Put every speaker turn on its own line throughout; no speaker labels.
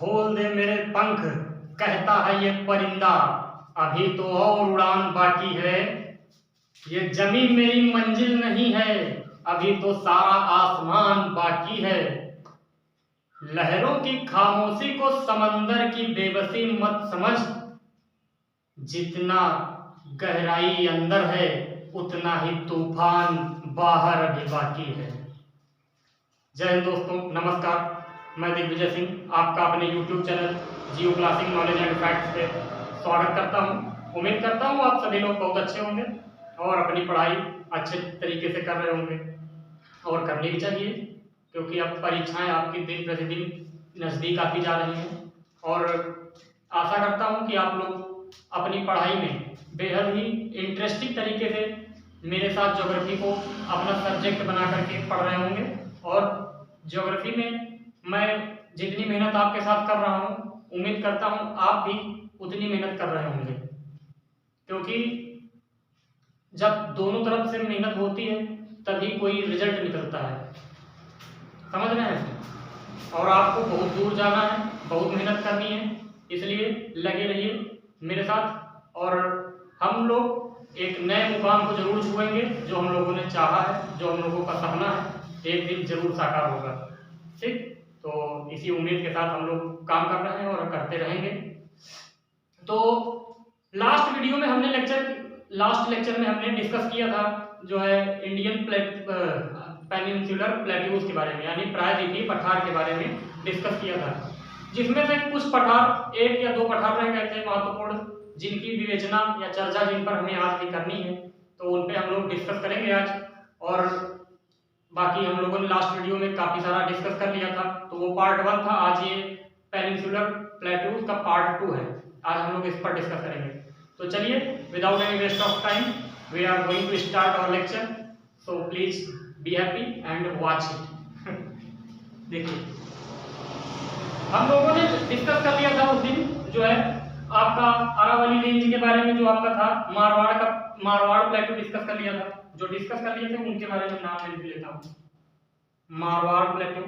खोल दे मेरे पंख, कहता है ये परिंदा, अभी तो और उड़ान बाकी है। ये जमीन मेरी मंजिल नहीं है, अभी तो सारा आसमान बाकी है। लहरों की खामोशी को समंदर की बेबसी मत समझ, जितना गहराई अंदर है उतना ही तूफान बाहर अभी बाकी है। जय हिंद दोस्तों, नमस्कार। मैं दिग्विजय सिंह आपका अपने YouTube channel Jio classic knowledge and facts पे स्वागत करता हूँ। उम्मीद करता हूँ आप सभी लोग बहुत अच्छे होंगे और अपनी पढ़ाई अच्छे तरीके से कर रहे होंगे और करनी भी चाहिए, क्योंकि अब परीक्षाएं आपकी दिन प्रतिदिन नज़दीक आती जा रही हैं। और आशा करता हूँ कि आप लोग अपनी पढ़ाई में बेहद ही इंटरेस्टिंग तरीके से मेरे साथ ज्योग्राफी को अपना सब्जेक्ट बना करके पढ़ रहे होंगे। और ज्योग्राफी में मैं जितनी मेहनत आपके साथ कर रहा हूँ, उम्मीद करता हूँ आप भी उतनी मेहनत कर रहे होंगे, क्योंकि जब दोनों तरफ से मेहनत होती है तभी कोई रिजल्ट निकलता है। समझ रहे हैं? और आपको बहुत दूर जाना है, बहुत मेहनत करनी है, इसलिए लगे रहिए मेरे साथ और हम लोग एक नए मुकाम को जरूर छुएंगे। जो हम लोगों ने चाहा है, जो हम लोगों का सपना है, एक दिन जरूर साकार होगा। ठीक, तो इसी उम्मीद के साथ हम लोग काम कर रहे हैं और करते रहेंगे। तो लास्ट लेक्चर में हमने डिस्कस किया था जो है इंडियन पेनिनसुलर प्लेट्यूज के बारे में, यानी प्रायद्वीपीय पठार के बारे में डिस्कस किया था, जिसमें से कुछ पठार, एक या दो पठार रह गए थे महत्वपूर्ण, जिनकी विवेचना या चर्चा जिन पर हमें आज भी करनी है, तो उन पे हम लोग डिस्कस करेंगे आज। और बाकी हम लोगों ने लास्ट वीडियो में काफ़ी सारा डिस्कस कर लिया था, तो वो पार्ट 1 था। आज ये पेनिनसुलर प्लेट्यूज का पार्ट 2 है, आज हम लोग इस पर डिस्कस करेंगे। तो चलिए, without any waste of time we are going to start our lecture, so please be happy and watch it. देखिए, हम लोगों ने डिस्कस कर लिया था उस दिन जो है आपका अरावली रेंज के बारे में, जो आपका था मारवाड़ प्लेटू डिस्कस कर लिया था। जो डिस्कस कर लिए थे उनके बारे में नाम लिख लेता हूँ। मारवाड़ प्लेटू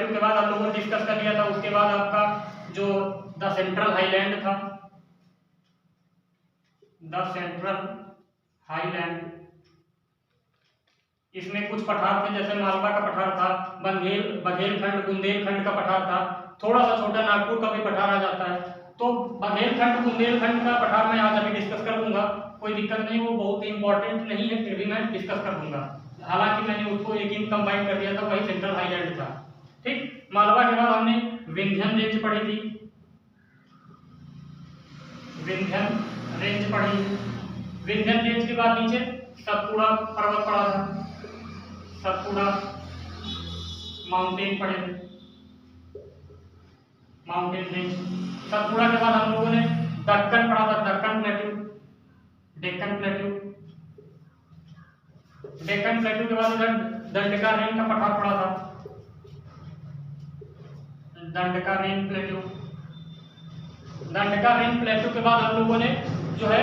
के बाद हम लोगों ने डिस्कस कर लिया था। उसके बाद आपका जो द सेंट्रल हाईलैंड था, द सेंट्रल हाईलैंड, इसमें कुछ पठार थे, जैसे मालवा का पठार था, बघेलखंड बुंदेलखंड का पठार था, थोड़ा सा छोटा नागपुर का भी पठार आ जाता है। तो बघेलखंड बुंदेलखंड का पठार मैं आज अभी डिस्कस कर दूंगा, कोई दिक्कत नहीं, वो बहुत इंपॉर्टेंट नहीं है, फिर भी मैं डिस्कस कर दूंगा। हालांकि मैंने उसको एक ही कंबाइन कर दिया था, वही सेंट्रल हाईलैंड था। ठीक, मालवा के बाद हमने विंध्यन रेंज पढ़ी थी, विंध्यन रेंज के बाद नीचे सतपुड़ा पर्वत पड़ा था, सतपुड़ा माउंटेन पड़े थे, माउंटेन रेंज। सतपुड़ा के बाद हम लोगों ने दक्कन पढ़ा था, डेक्कन प्लेटू के बाद इधर दंडका रेंज का पठार पड़ा था, दंडका रेंज प्लेटू के बाद हम लोगों ने जो है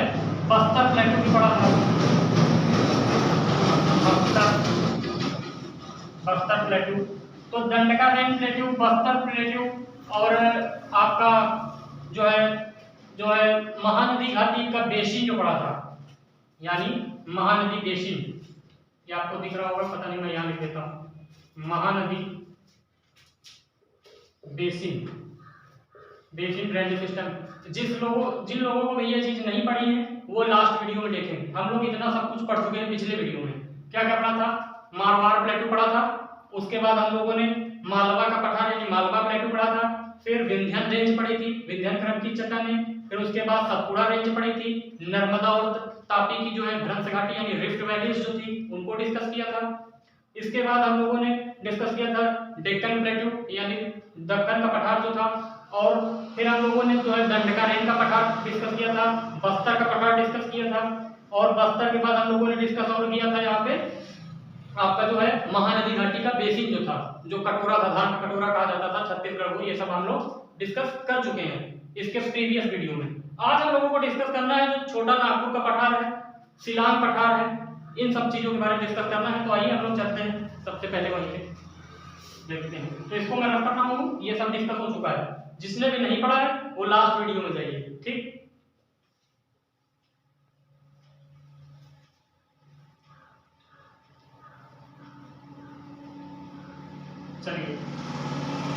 बस्तर प्लेटू भी पढ़ा था, बस्तर प्लेटू। तो दंडका रेंज प्लेटू, बस्तर प्लेटू और आपका जो है महानदी घाटी का बेसिन जो पड़ा था, यानी महानदी बेसिन, ये आपको दिख रहा होगा, पता नहीं, मैं यहाँ लिख देता हूँ, महानदी बेसिन ड्रेनेज सिस्टम। जिन लोगों को ये चीज नहीं पढ़ी है वो लास्ट वीडियो में देखें। हम लोग इतना सब कुछ पढ़ चुके हैं पिछले वीडियो में। क्या पढ़ा था? मारवाड़ प्लेटू पढ़ा था, उसके बाद हम लोगों ने मालवा का पठार यानी मालवा प्लेटू पढ़ा था, फिर विंध्यन रेंज पढ़ी थी, विंध्यन क्रम की चट्टानें, फिर उसके बाद सतपुड़ा रेंज पढ़ी थी, नर्मदा और तापी की जो है भ्रंश घाटी यानी रिफ्ट वैलीज जो थी उनको डिस्कस किया था। इसके बाद हम लोगों ने डिस्कस किया था डेक्कन प्लेटू यानी दक्कन का पठार जो था, और फिर हम लोगों ने जो है दंडका रेंज का पठार डिस्कस किया था, बस्तर का पठार डिस्कस किया था, और बस्तर के बाद हम लोगों ने डिस्कस और किया था यहाँ पे आपका जो है महानदी घाटी का बेसिन जो था, जो कटोरा था, धान का कटोरा कहा जाता था छत्तीसगढ़ को, ये सब हम लोग डिस्कस कर चुके हैं इसके प्रीवियस वीडियो में। आज हम लोगों को डिस्कस करना है जो छोटा नागपुर का पठार है, शिलांग पठार है, इन सब चीज़ों के बारे में डिस्कस करना है। तो आइए हम लोग चलते हैं सबसे पहले वहीं पे देखते हैं। तो इसको मैं रख रहा हूँ, ये सब डिस्कस हो चुका है। जिसने भी नहीं पढ़ा है वो लास्ट वीडियो में जाइए, ठीक। चलिए,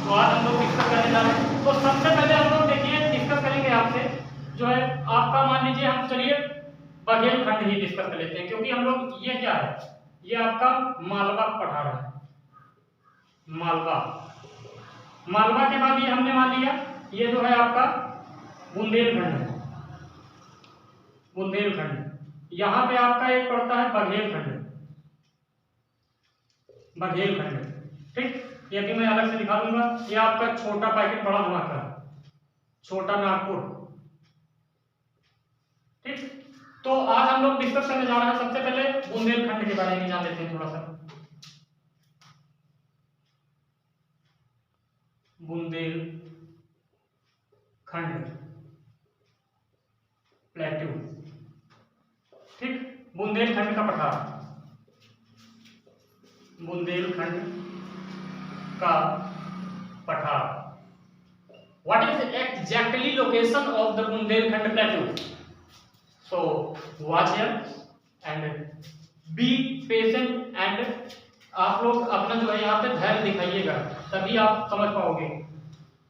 तो आज हम लोग डिस्कस करने जा रहे हैं। तो सबसे पहले हम लोग देखिए डिस्कस करेंगे आपसे जो है आपका, मान लीजिए हम चलिए बघेलखंड ही डिस्कस कर लेते हैं, क्योंकि हम लोग ये क्या है, ये आपका मालवा पढ़ा रहा है। मालवा, मालवा के बाद ये हमने मान लिया ये जो है आपका बुंदेलखंड है। बुंदेलखंड, यहाँ पे आपका एक पड़ता है बघेलखंड। बघेलखंड, ठीक। ये भी मैं अलग से दिखा दूंगा। ये आपका छोटा पैकेट बड़ा धमाका, छोटा नागपुर, ठीक। तो आज हम लोग डिस्कस करने जा रहे हैं सबसे पहले बुंदेलखंड के बारे में जान लेते हैं थोड़ा सा। बुंदेलखंड प्लेट्यू, ठीक। बुंदेलखंड का पठार, बुंदेलखंड का पठार। What is exactly location of the Bundelkhand plateau? So watch here and be patient and आप लोग अपना जो है यहाँ पे धैर्य दिखाइएगा, तभी आप समझ पाओगे।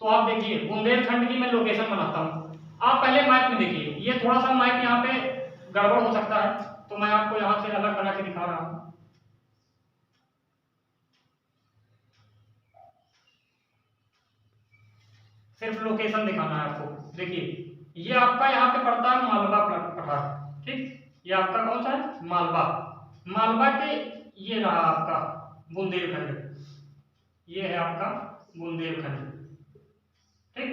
तो आप देखिए बुंदेलखंड की मैं लोकेशन बनाता हूँ। आप पहले मैप में देखिए, ये थोड़ा सा मैप यहाँ पे गड़बड़ हो सकता है, तो मैं आपको यहाँ से अलग बना के दिखा रहा हूँ। सिर्फ लोकेशन दिखाना है आपको। देखिए ये आपका यहाँ पे पड़ता है मालवा पठार, ठीक। ये आपका कौन सा है, मालवा। मालवा के ये रहा आपका बुंदेलखंड, ये है आपका बुंदेलखंड, ठीक।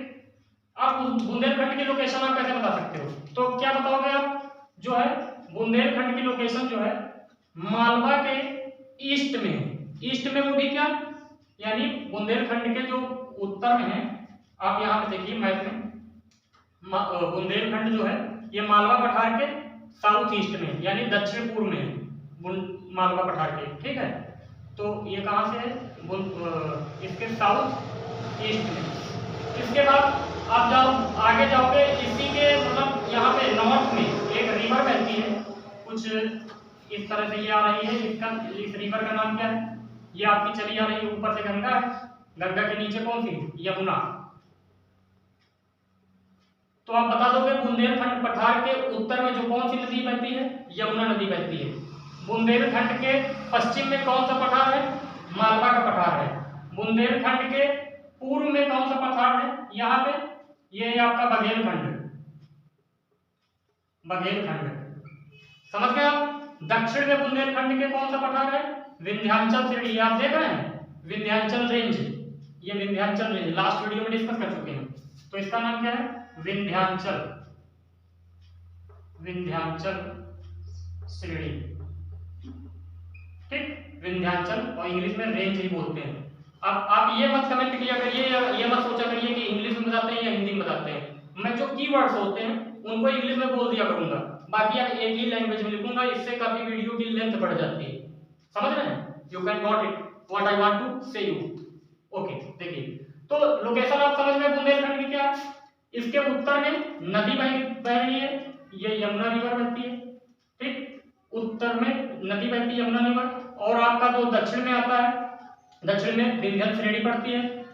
आप बुंदेलखंड की लोकेशन आप कैसे बता सकते हो, तो क्या बताओगे आप, जो है बुंदेलखंड की लोकेशन जो है मालवा के ईस्ट में है। ईस्ट में वो भी क्या, यानी बुंदेलखंड के जो उत्तर में है। आप यहाँ पे देखिए मैप में, बुंदेलखंड जो है ये मालवा पठार के साउथ ईस्ट में, यानी दक्षिण पूर्व में है मालवा पठार के, ठीक है। तो ये कहाँ से है, इसके साउथ ईस्ट में। इसके बाद आप आगे जाओगे, इसी के मतलब यहाँ पे नॉर्थ में एक रिवर बहती है, कुछ इस तरह से ये आ रही है। इस रिवर का नाम क्या है, ये आपकी चली आ रही है, ऊपर से गंगा है, गंगा के नीचे कौन सी, यमुना। तो आप बता दोगे बुंदेलखंड पठार के उत्तर में जो कौन सी नदी बहती है, यमुना नदी बहती है। बुंदेलखंड के पश्चिम में कौन सा पठार है, मालवा का पठार है। बुंदेलखंड के पूर्व में कौन सा पठार है, यहाँ पे ये है आपका बघेलखंड। बघेलखंड समझ गए आप। दक्षिण में बुंदेलखंड के कौन सा पठार है, विंध्याचल श्रेणी। आप देख रहे हैं विंध्याचल रेंज, ये विंध्याचल रेंज लास्ट वीडियो में डिस्कस कर चुके हैं। तो इसका नाम क्या है, विंध्याचल, विंध्याचल श्रेणी, ठीक। विंध्याचल और इंग्लिश में रेंज ही बोलते हैं। अब आप ये मत कमेंट किया करिए, ये मत सोचा करिए कि इंग्लिश में बताते हैं या हिंदी में बताते हैं। मैं जो कीवर्ड्स होते हैं उनको इंग्लिश में बोल दिया करूंगा, बाकी आप एक ही लैंग्वेज में लिखूंगा, इससे काफी वीडियो की लेंथ बढ़ जाती है। समझ रहे हैं, you can got it what I want to say you. Okay, देखिए तो लोकेशन आप समझ में बुंदेलखंड की क्या है। इसके उत्तर में नदी बह रही है, ये यमुना रिवर बहती है, ठीक। उत्तर में नदी बहती है यमुना रिवर। और आपका जो दक्षिण में आता है, दक्षिण में विंध्य श्रेणी पड़ती है।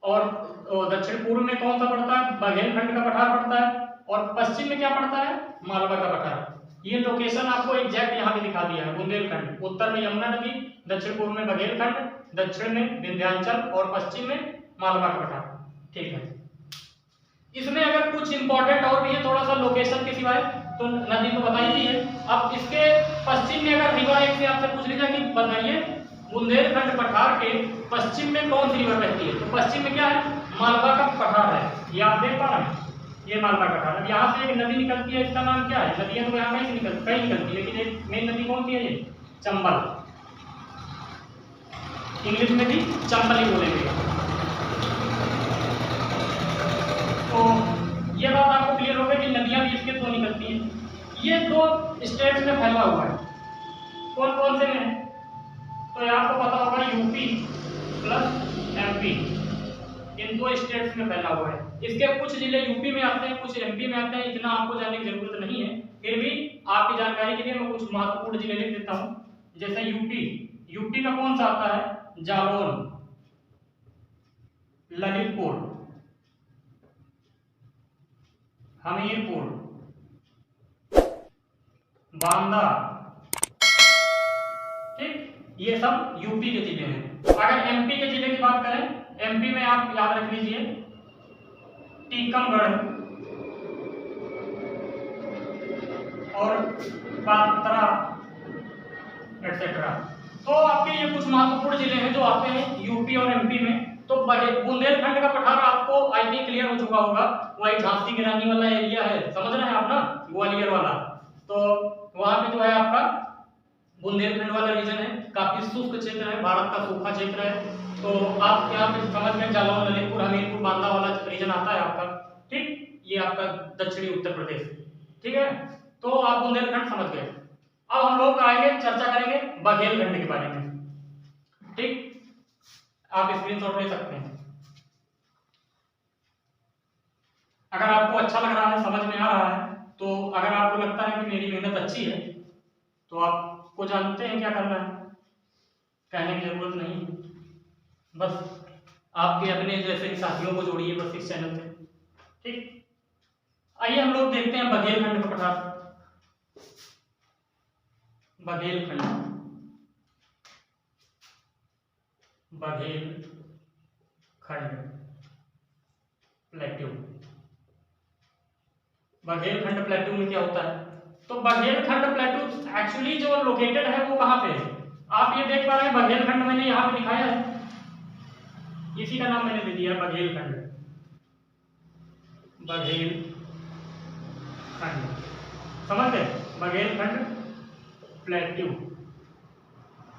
और दक्षिण पूर्व में कौन सा पड़ता है, बघेलखंड का पठार पड़ता है। और पश्चिम में क्या पड़ता है, मालवा का पठार। ये लोकेशन आपको एग्जैक्ट यहाँ पे दिखा दिया है। बुंदेलखंड उत्तर में यमुना नदी, दक्षिण पूर्व में बघेलखंड, दक्षिण में विंध्याचल और पश्चिम में मालवा का पठार, ठीक है। इसमें अगर कुछ इंपॉर्टेंट और भी है थोड़ा सा लोकेशन के सिवाय, तो नदी तो बताई दी है। अब इसके पश्चिम में अगर रिवर एक से आपसे पूछ लीजिए कि बताइए बुंदेलखंड पठार के पश्चिम में कौन सी रिवर बहती है, तो पश्चिम में क्या है, मालवा का पठार है। ये आप देख पा रहे हैं, ये मालवा का पठार। अब यहाँ से एक नदी निकलती है, इसका नाम क्या है, नदियां तो यहाँ कहीं निकलती है, लेकिन एक मेन नदी कौन सी है, ये चंबल। इंग्लिश में भी चंबल ही बोलेंगे। तो ये बात आपको क्लियर हो गई कि नदियां भी इसके दो निकलती हैं। ये दो स्टेट्स में फैला हुआ है। कौन कौन से में है? तो ये आपको पता होगा यूपी प्लस एमपी, इन दो स्टेट्स में फैला हुआ है। इसके कुछ जिले यूपी में आते हैं, कुछ एमपी में आते हैं, इतना आपको जानने की जरूरत नहीं है, फिर भी आपकी जानकारी के लिए मैं कुछ महत्वपूर्ण जिले लिख देता हूं। जैसे यूपी का कौन सा आता है? जालौन, ललितपुर, हमीरपुर, बांदा, ठीक, ये सब यूपी के जिले हैं। अगर एमपी के जिले की बात करें, एमपी में आप याद रख लीजिए टीकमगढ़ और बांद्रा एक्सेट्रा। तो आपके ये कुछ महत्वपूर्ण जिले हैं जो आते हैं यूपी और एमपी में। तो बुंदेलखंड का पठार आपको आई थिंक क्लियर हो चुका होगा, वही झांसी की रानी वाला एरिया है, समझ रहे हैं आप ना, ग्वालियर वाला। तो वहां पे जो है आपका बुंदेलखंड वाला रीजन है, काफी शुष्क क्षेत्र है, भारत का सूखा क्षेत्र है। तो आप यहाँ पे समझ गए, जालौन, ललितपुर, हमीरपुर, बांदा वाला रीजन आता है आपका, ठीक, ये आपका दक्षिणी उत्तर प्रदेश, ठीक है। तो आप बुंदेलखंड समझ गए। अब हम लोग आएंगे, चर्चा करेंगे बघेलखंड के बारे में, ठीक, आप स्क्रीनशॉट ले सकते हैं। अगर आपको अच्छा लग रहा है, समझ में आ रहा है, तो अगर आपको लगता है कि मेरी मेहनत अच्छी है, तो आपको जानते हैं क्या करना है, कहने की जरूरत नहीं है, बस आपके अपने जैसे साथियों को जोड़िए बस इस चैनल से, ठीक। आइए हम लोग देखते हैं बघेलखंड का पठार। बघेलखंड, बघेलखंड प्लेट्यू। बघेलखंड प्लेट्यू में क्या होता है? तो बघेलखंड प्लेट्यू एक्चुअली जो लोकेटेड है वो कहां पे है? आप ये देख पा रहे हैं, बघेलखंड मैंने यहां पे दिखाया है, इसी का नाम मैंने दे दिया बघेलखंड। बघेलखंड समझ गए? बघेलखंड प्लेट्यू।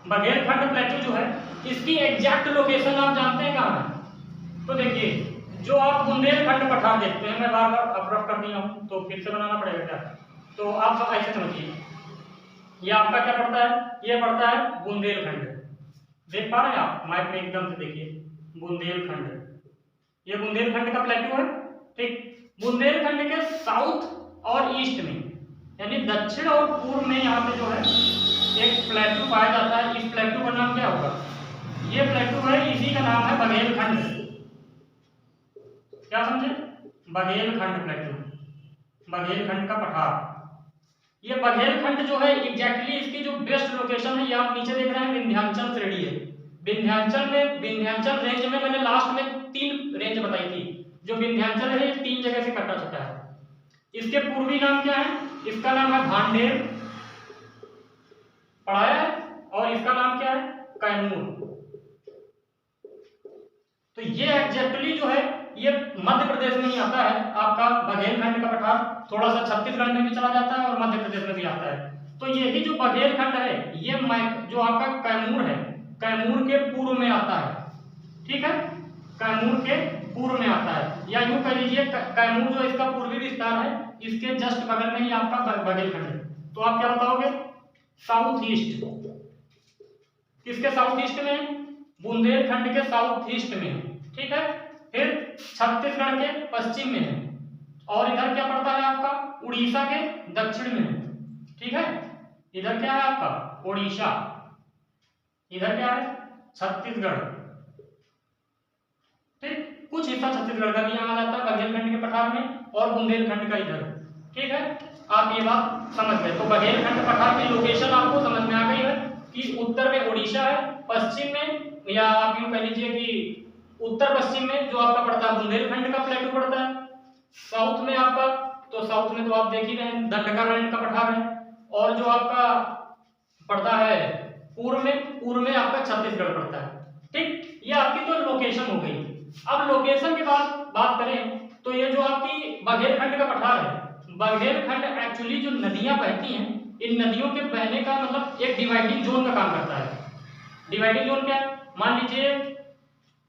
बघेलखंड प्लेट्यू जो है, इसकी एग्जैक्ट लोकेशन आप जानते हैं कहां है? तो देखिए, जो आप बुंदेलखंड पठार देखते हैं, मैं बार बार अपरफ कर दिया हूं तो फिर से बनाना पड़ेगा क्या? तो आप सब ऐसे समझिए, ये आपका क्या पड़ता है? ये पड़ता है बुंदेलखंड। देख पा रहे हैं आप मैप में, एकदम से देखिए बुंदेलखंड, ये बुंदेलखंड का प्लेट्यू है, ठीक। बुंदेलखंड के साउथ और ईस्ट में, यानी दक्षिण और पूर्व में यहाँ पे जो है एक प्लेट्यू पाया जाता है। इस प्लेट्यू का नाम क्या होगा? ये प्लेट्यू है, इसी का नाम है बघेलखंड। क्या समझे? बघेलखंड प्लेट्यू, बघेलखंड का पठार। ये बघेलखंड जो है एग्जैक्टली इसकी जो बेस्ट लोकेशन है, ये आप नीचे देख रहे हैं, विंध्याचल श्रेणी है। विंध्याचल रेंज में मैंने लास्ट में 3 रेंज बताई थी। जो विंध्याचल है ये 3 जगह से कटा चुका है। इसके पूर्वी नाम क्या है? इसका नाम है भांडेर, पढ़ाया है, और इसका नाम क्या है? कैमूर। तो ये एग्जैक्टली जो है ये मध्य प्रदेश में ही आता है आपका बघेलखंड का पठार। थोड़ा सा छत्तीसगढ़ में भी चला जाता है और मध्य प्रदेश में भी आता है। तो यही जो बघेलखंड है, ये जो आपका कैमूर है, कैमूर के पूर्व में आता है, ठीक है, कैमूर के पूर्व में आता है, या यूं कह लीजिए कैमूर जो इसका पूर्वी विस्तार है, इसके जस्ट बगल में ही आपका बघेलखंड है। तो आप क्या बताओगे? South east. किसके साउथ ईस्ट में? बुंदेलखंड के साउथ ईस्ट में, ठीक है। फिर छत्तीसगढ़ के पश्चिम में है, और इधर क्या पड़ता है आपका? उड़ीसा के दक्षिण में है, ठीक है। इधर क्या है आपका? उड़ीसा। इधर क्या है? छत्तीसगढ़, ठीक। कुछ हिस्सा छत्तीसगढ़ का भी यहाँ आ जाता है बघेलखंड के पठार में, और बुंदेलखंड का इधर, ठीक है। आप ये बात समझ गए। तो बघेलखंड पठार की लोकेशन आपको समझ में आ गई है कि उत्तर में उड़ीसा है, पश्चिम में, या आप यूं कह लीजिए कि उत्तर पश्चिम में जो आपका पड़ता है बुंदेलखंड का प्लेटू पड़ता है। साउथ में आपका, तो साउथ में तो आप देख ही रहे हैं दंडकारण्य का पठार है, और जो आपका पड़ता है पूर्व में आपका छत्तीसगढ़ पड़ता है, ठीक। ये आपकी तो लोकेशन हो गई। अब लोकेशन की बात करें तो ये जो आपकी बघेलखंड का पठार है, बघेलखंड एक्चुअली जो नदियां बहती हैं, इन नदियों के बहने का मतलब एक डिवाइडिंग जोन का काम करता है। डिवाइडिंग जोन क्या है? मान लीजिए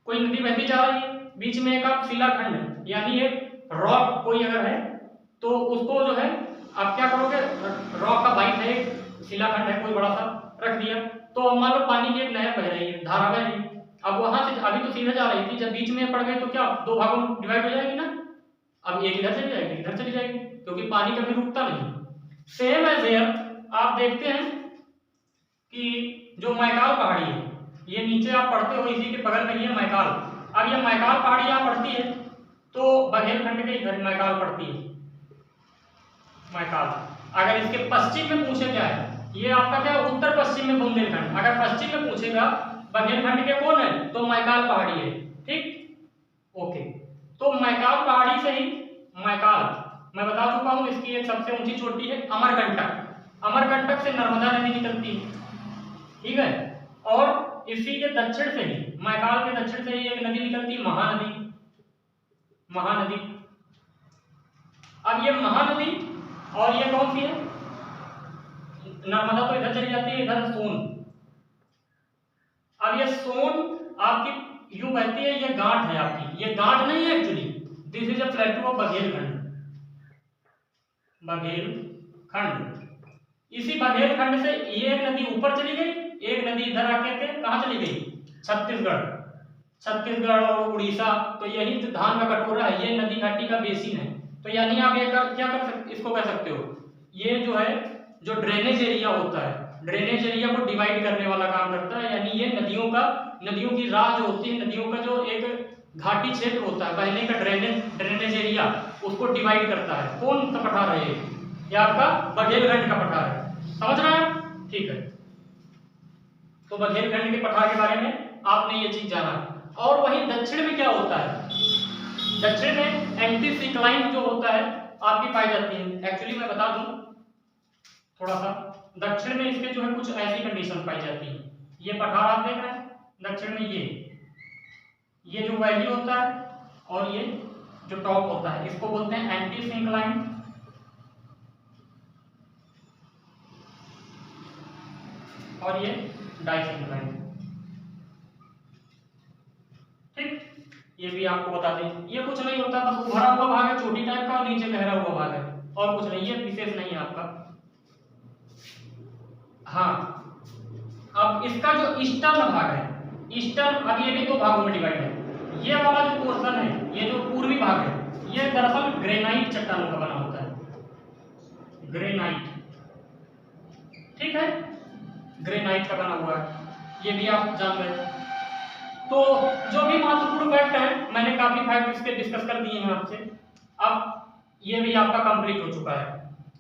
कोई नदी बहती जा रही है, बीच में एक आप शिलाखंड यानी एक रॉक कोई अगर है, तो उसको जो है आप क्या करोगे? रॉक का बाइट है, शिलाखंड है कोई बड़ा सा, रख दिया, तो अब मान लो पानी की एक नहर बह रही है, धारा बह रही है, अब वहां से अभी तो सीधा जा रही थी, जब बीच में पड़ गई तो क्या दो भागों में डिवाइड हो जाएगी ना, अब एक इधर चली जाएगी इधर चली जाएगी, क्योंकि पानी कभी रुकता नहीं। सेम एज हियर आप देखते हैं कि जो मैकाल पहाड़ी है, ये नीचे आप पढ़ते हो, इसी के बगल में ये मैकाल, अब ये मैकाल पहाड़ी यहाँ पड़ती है तो बघेलखंड के इधर मैकाल पड़ती है, मैकाल। अगर इसके पश्चिम में पूछे क्या है, ये आपका क्या उत्तर पश्चिम में बुंदेलखंड, अगर पश्चिम में पूछेगा बघेलखंड के कौन है तो मैकाल पहाड़ी है, ठीक ओके। तो मैकाल पहाड़ी से ही मैकाल मैं बता चुका हूं, इसकी एक सबसे ऊंची चोटी है अमरकंटक, अमरकंटक से नर्मदा नदी निकलती है, ठीक है। और इसी के दक्षिण से ही, मैकाल के दक्षिण से ही एक नदी निकलती है महानदी, महानदी। अब ये महानदी और ये कौन सी है, नर्मदा तो इधर चली जाती है, इधर सोन। अब ये सोन आपकी यूं बहती है, ये गांठ है आपकी, ये गांठ नहीं है actually, this is a प्लेटू of Baghelkhand, Baghelkhand. इसी बघेलखंड से ये एक नदी ऊपर चली गई, एक नदी इधर आके के कहां चली गई, छत्तीसगढ़, छत्तीसगढ़ और उड़ीसा, तो यही धान का कटोरा है, ये नदी घाटी का बेसिन है। तो यानी आप ये क्या कर सकते, इसको कह सकते हो, ये जो है जो ड्रेनेज एरिया होता है, ड्रेनेज एरिया को डिवाइड करने वाला काम करता है, यानी ये नदियों की राह जो होती है, नदियों का जो एक घाटी क्षेत्र होता है, बहने का ड्रेनेज एरिया, उसको डिवाइड करता है। कौन सा पठार है ये आपका बघेलखंड का पठार है, समझ रहे हैं, ठीक है। तो बघेलखंड के पठार के बारे में आपने ये चीज जाना। और वहीं दक्षिण में क्या होता है, दक्षिण में एंटीसिक्लाइन जो होता है आपकी पाई जाती है। एक्चुअली मैं बता दूं थोड़ा सा, दक्षिण में इसके जो है कुछ ऐसी कंडीशन पाई जाती है, ये पठार आप देख रहे हैं दक्षिण में, ये जो वैली होता है और ये जो टॉप होता है, इसको बोलते हैं एंटीसिक्लाइन, और ये डाइसिक्लाइन, ठीक। ये भी आपको बता दें, ये कुछ नहीं होता, बस उभरा हुआ भाग है छोटी टाइप का, और नीचे गहरा हुआ भाग है, और कुछ नहीं, ये विशेष नहीं है आपका। हाँ, अब इसका जो ईस्टर्न भाग है, ईस्टर्न, अब ये भी दो भागों में डिवाइड है। ये वाला जो पोर्शन है, ये जो पूर्वी भाग है, ये दरअसल ग्रेनाइट चट्टानों का बना होता है, ग्रेनाइट, ठीक है, ग्रेनाइट का बना हुआ है, ये भी आप जान गए। तो जो भी महत्वपूर्ण फैक्ट है, मैंने काफी फैक्ट इसके डिस्कस कर दिए हैं आपसे। अब ये भी आपका कंप्लीट हो चुका है,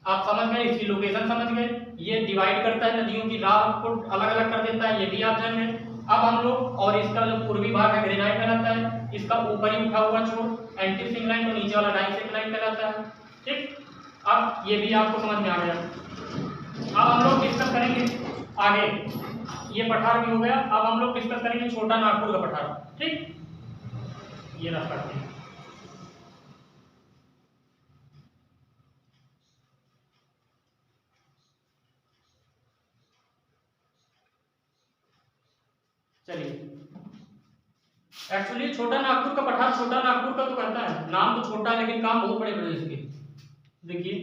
आप समझ गए, इसकी लोकेशन समझ गए, ये डिवाइड करता है, नदियों की राह को अलग अलग कर देता है, ये भी आप जान गए। अब हम लोग, और इसका जो पूर्वी भाग है ग्रेनाइट कहलाता है, इसका ऊपरी उठा हुआ छोर एंटीसिक्लाइन, तो नीचे वाला डाइसिक्लाइन कहलाता है, ठीक। अब ये भी आपको समझ में आ गया। अब हम लोग डिस्कस करेंगे आगे, ये पठार भी हो गया, अब हम लोग डिस्कस करेंगे छोटा नागपुर का पठार, ठीक। ये रख करते हैं, चलिए। एक्चुअली छोटा नागपुर का पठार, छोटा नागपुर का तो कहता है, नाम तो छोटा है लेकिन काम बहुत बड़े बड़े इसके। देखिए,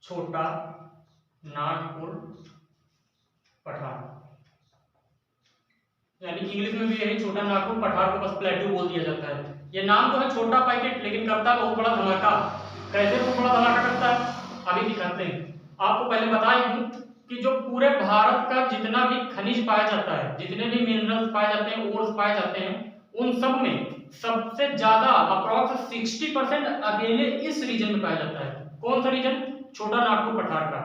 छोटा नागपुर पठार, यानी इंग्लिश में भी यही छोटा नागपुर पठार को बस प्लेटू बोल दिया जाता है। ये नाम तो है छोटा पैकेट, लेकिन करता बहुत बड़ा धमाका। कैसे बहुत बड़ा धमाका करता है, अभी दिखाते हैं आपको। पहले बताया हूं कि जो पूरे भारत का जितना भी खनिज पाया जाता है, जितने भी मिनरल्स पाए जाते हैं, ओर्स पाए जाते हैं, उन सब में सबसे ज्यादा अप्रॉक्स 60% अकेले इस रीजन में पाया जाता है। कौन सा रीजन, छोटा नागपुर पठार का।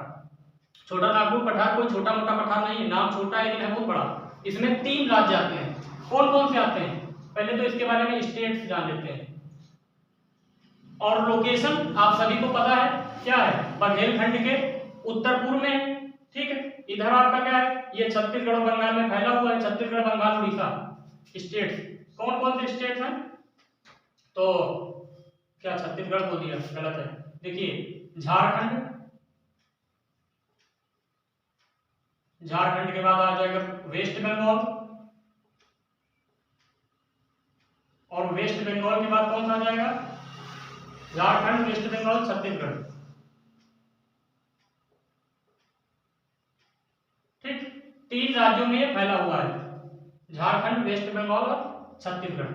छोटा नागपुर पठार कोई छोटा मोटा पठार नहीं है, नाम छोटा है लेकिन है बहुत बड़ा। इसमें 3 राज्य आते हैं, कौन कौन से आते हैं, पहले तो इसके बारे में स्टेट्स जान लेते हैं। और लोकेशन आप सभी को पता है क्या है, बघेलखंड के उत्तर पूर्व में, ठीक है। इधर आपका क्या है, ये छत्तीसगढ़ और बंगाल में फैला हुआ है, छत्तीसगढ़ बंगाल उड़ीसा स्टेट्स। कौन कौन से स्टेट्स हैं, तो क्या छत्तीसगढ़ बोल दिया, गलत है। देखिए, झारखंड, झारखंड के बाद आ जाएगा वेस्ट बंगाल, और वेस्ट बंगाल के बाद कौन सा आ जाएगा, झारखंड, वेस्ट बंगाल, छत्तीसगढ़। 3 राज्यों में ये फैला हुआ है, झारखंड, वेस्ट बंगाल और छत्तीसगढ़।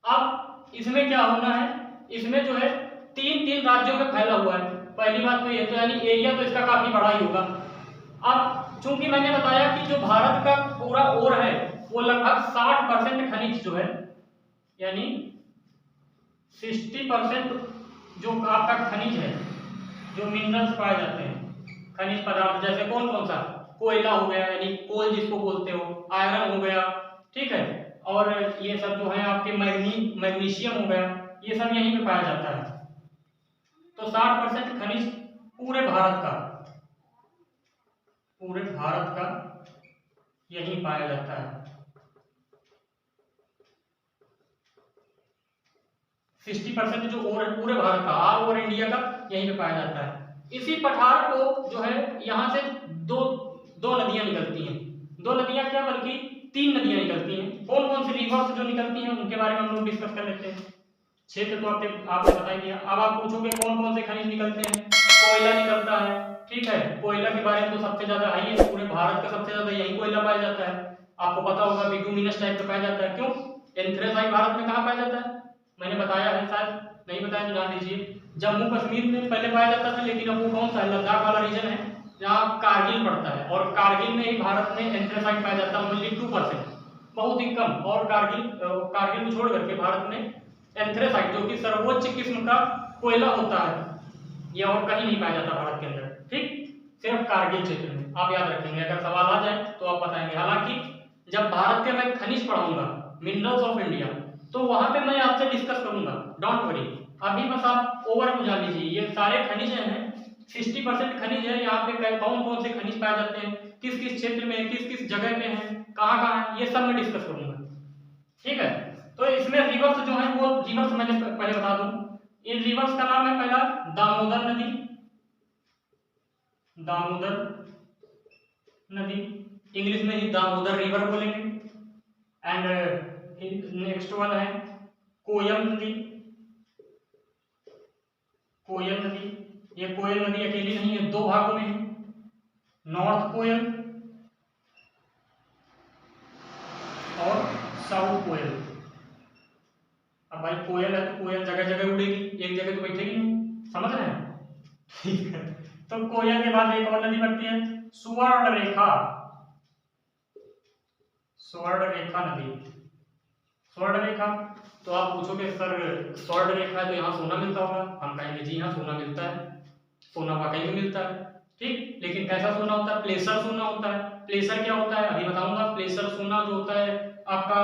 अब इसमें क्या होना है, इसमें जो है 3 राज्यों में फैला हुआ है। पहली बात तो ये, तो यानी एरिया तो इसका काफी बड़ा ही होगा। अब चूंकि मैंने बताया कि जो भारत का पूरा ओर है वो लगभग 60% खनिज जो है, यानी 60% जो आपका खनिज है, जो मिनरल्स पाए जाते हैं, खनिज पदार्थ, जैसे कौन कौन सा, कोयला हो गया यानी कोल जिसको बोलते हो, आयरन हो गया, ठीक है, और ये सब जो है आपके मैग्नीशियम हो गया, ये सब यहीं पे पाया जाता है। तो 60% खनिज पूरे भारत का यहीं पाया जाता है। 60% जो पूरे भारत का, ऑल ओवर इंडिया का यहीं पे पाया जाता है। इसी पठार को जो है यहाँ से दो नदियां निकलती हैं। 2 नदियां क्या, बल्कि 3 नदियां निकलती हैं। कौन कौन सी रिवर्स जो निकलती हैं उनके बारे में हम लोग डिस्कस कर लेते हैं। क्षेत्र तो आपने बता दिया। अब आप पूछोगे कौन कौन से खनिज निकलते हैं। कोयला निकलता है, ठीक है, कोयला के बारे में तो सबसे ज्यादा है ही, पूरे भारत का सबसे ज्यादा यही कोयला पाया जाता है। आपको पता होगा बिटुमिनस टाइप का पाया जाता है। क्यों? एंथ्रेसाइट भारत में कहाँ पाया जाता है, मैंने बताया है, शायद नहीं बताया तो जान लीजिए। जम्मू कश्मीर में पहले पाया जाता था, लेकिन अब वो कौन सा है, लद्दाख वाला रीजन है जहाँ कारगिल पड़ता है, और कारगिल में ही भारत में एंथ्रेसाइट पाया जाता है ओनली 2%, बहुत ही कम। और कारगिल को छोड़ करके भारत में एंथ्रेसाइट जो कि सर्वोच्च किस्म का कोयला होता है, ये और कहीं नहीं पाया जाता भारत के अंदर, ठीक, सिर्फ कारगिल क्षेत्र में। आप याद रखेंगे, अगर सवाल आ जाए तो आप बताएंगे। हालांकि जब भारत के मैं खनिज पढ़ाऊंगा, मिनरल्स ऑफ इंडिया, तो वहां पे मैं आपसे डिस्कस करूंगा, डोंट वरी। अभी बस आप ओवर बुझा लीजिए, ये सारे खनिज हैं, 60% खनिज है। यहाँ पे कौन कौन से खनिज पाए जाते हैं, किस किस क्षेत्र में, किस किस जगह पे हैं, कहाँ कहाँ है, ये सब मैं डिस्कस करूंगा, ठीक है। तो इसमें रिवर्स जो है, वो रिवर्स मैंने पहले बता दूं। इन रिवर्स का नाम है पहला दामोदर नदी, दामोदर नदी, इंग्लिश में ही दामोदर रिवर बोलेंगे। एंड नेक्स्ट वन है कोयल नदी, कोयल नदी। ये कोयल नदी अकेली नहीं है, 2 भागों में है, नॉर्थ कोयल और साउथ कोयल। अब भाई कोयल है तो कोयल जगह जगह उड़ेगी, एक जगह तो बैठेगी नहीं, समझ रहे हैं, ठीक है। तो कोयल के बाद एक और नदी बनती है सुवर्ण रेखा, स्वर्ण रेखा नदी, स्वर्ण रेखा। तो आप पूछोगे सर स्वर्ण रेखा है तो यहाँ सोना मिलता होगा, हम कहेंगे जी हाँ सोना मिलता है, सोना वाकई में मिलता है, ठीक। लेकिन कैसा सोना होता है? प्लेसर सोना होता है। प्लेसर क्या होता है अभी बताऊंगा। प्लेसर सोना जो होता है आपका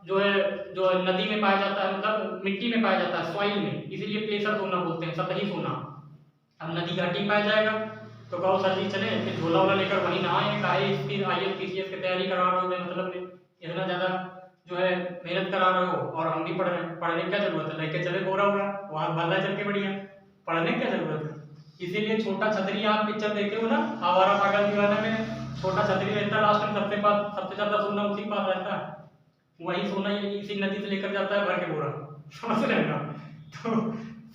जो है, जो नदी में पाया जाता है, मतलब मिट्टी में पाया जाता है, सॉइल में, इसीलिए प्लेसर सोना बोलते हैं, सतही सोना। अब नदी घाटी में पाया जाएगा तो कहो सर जी चले फिर झोला वोला लेकर वहीं नहाए, काहे इसकी IAS PCS की तैयारी करा रहे हो, मतलब इतना ज्यादा जो है मेहनत करा रहे हो, और हम भी पढ़ रहे हैं, पढ़ने की क्या जरूरत है, लेके चले बोरा होगा वहां भला चल के बढ़िया, पढ़ने की क्या जरूरत है। इसीलिए छोटा छतरी, आप पिक्चर देखे हो ना आवारा पागल दीवाना में, छोटा छतरी रहता है लास्ट में, सबसे ज्यादा सोना उसी के पास रहता है, वही सोना इसी नदी से लेकर जाता है भर के बोरा, समझ रहे हैं ना। तो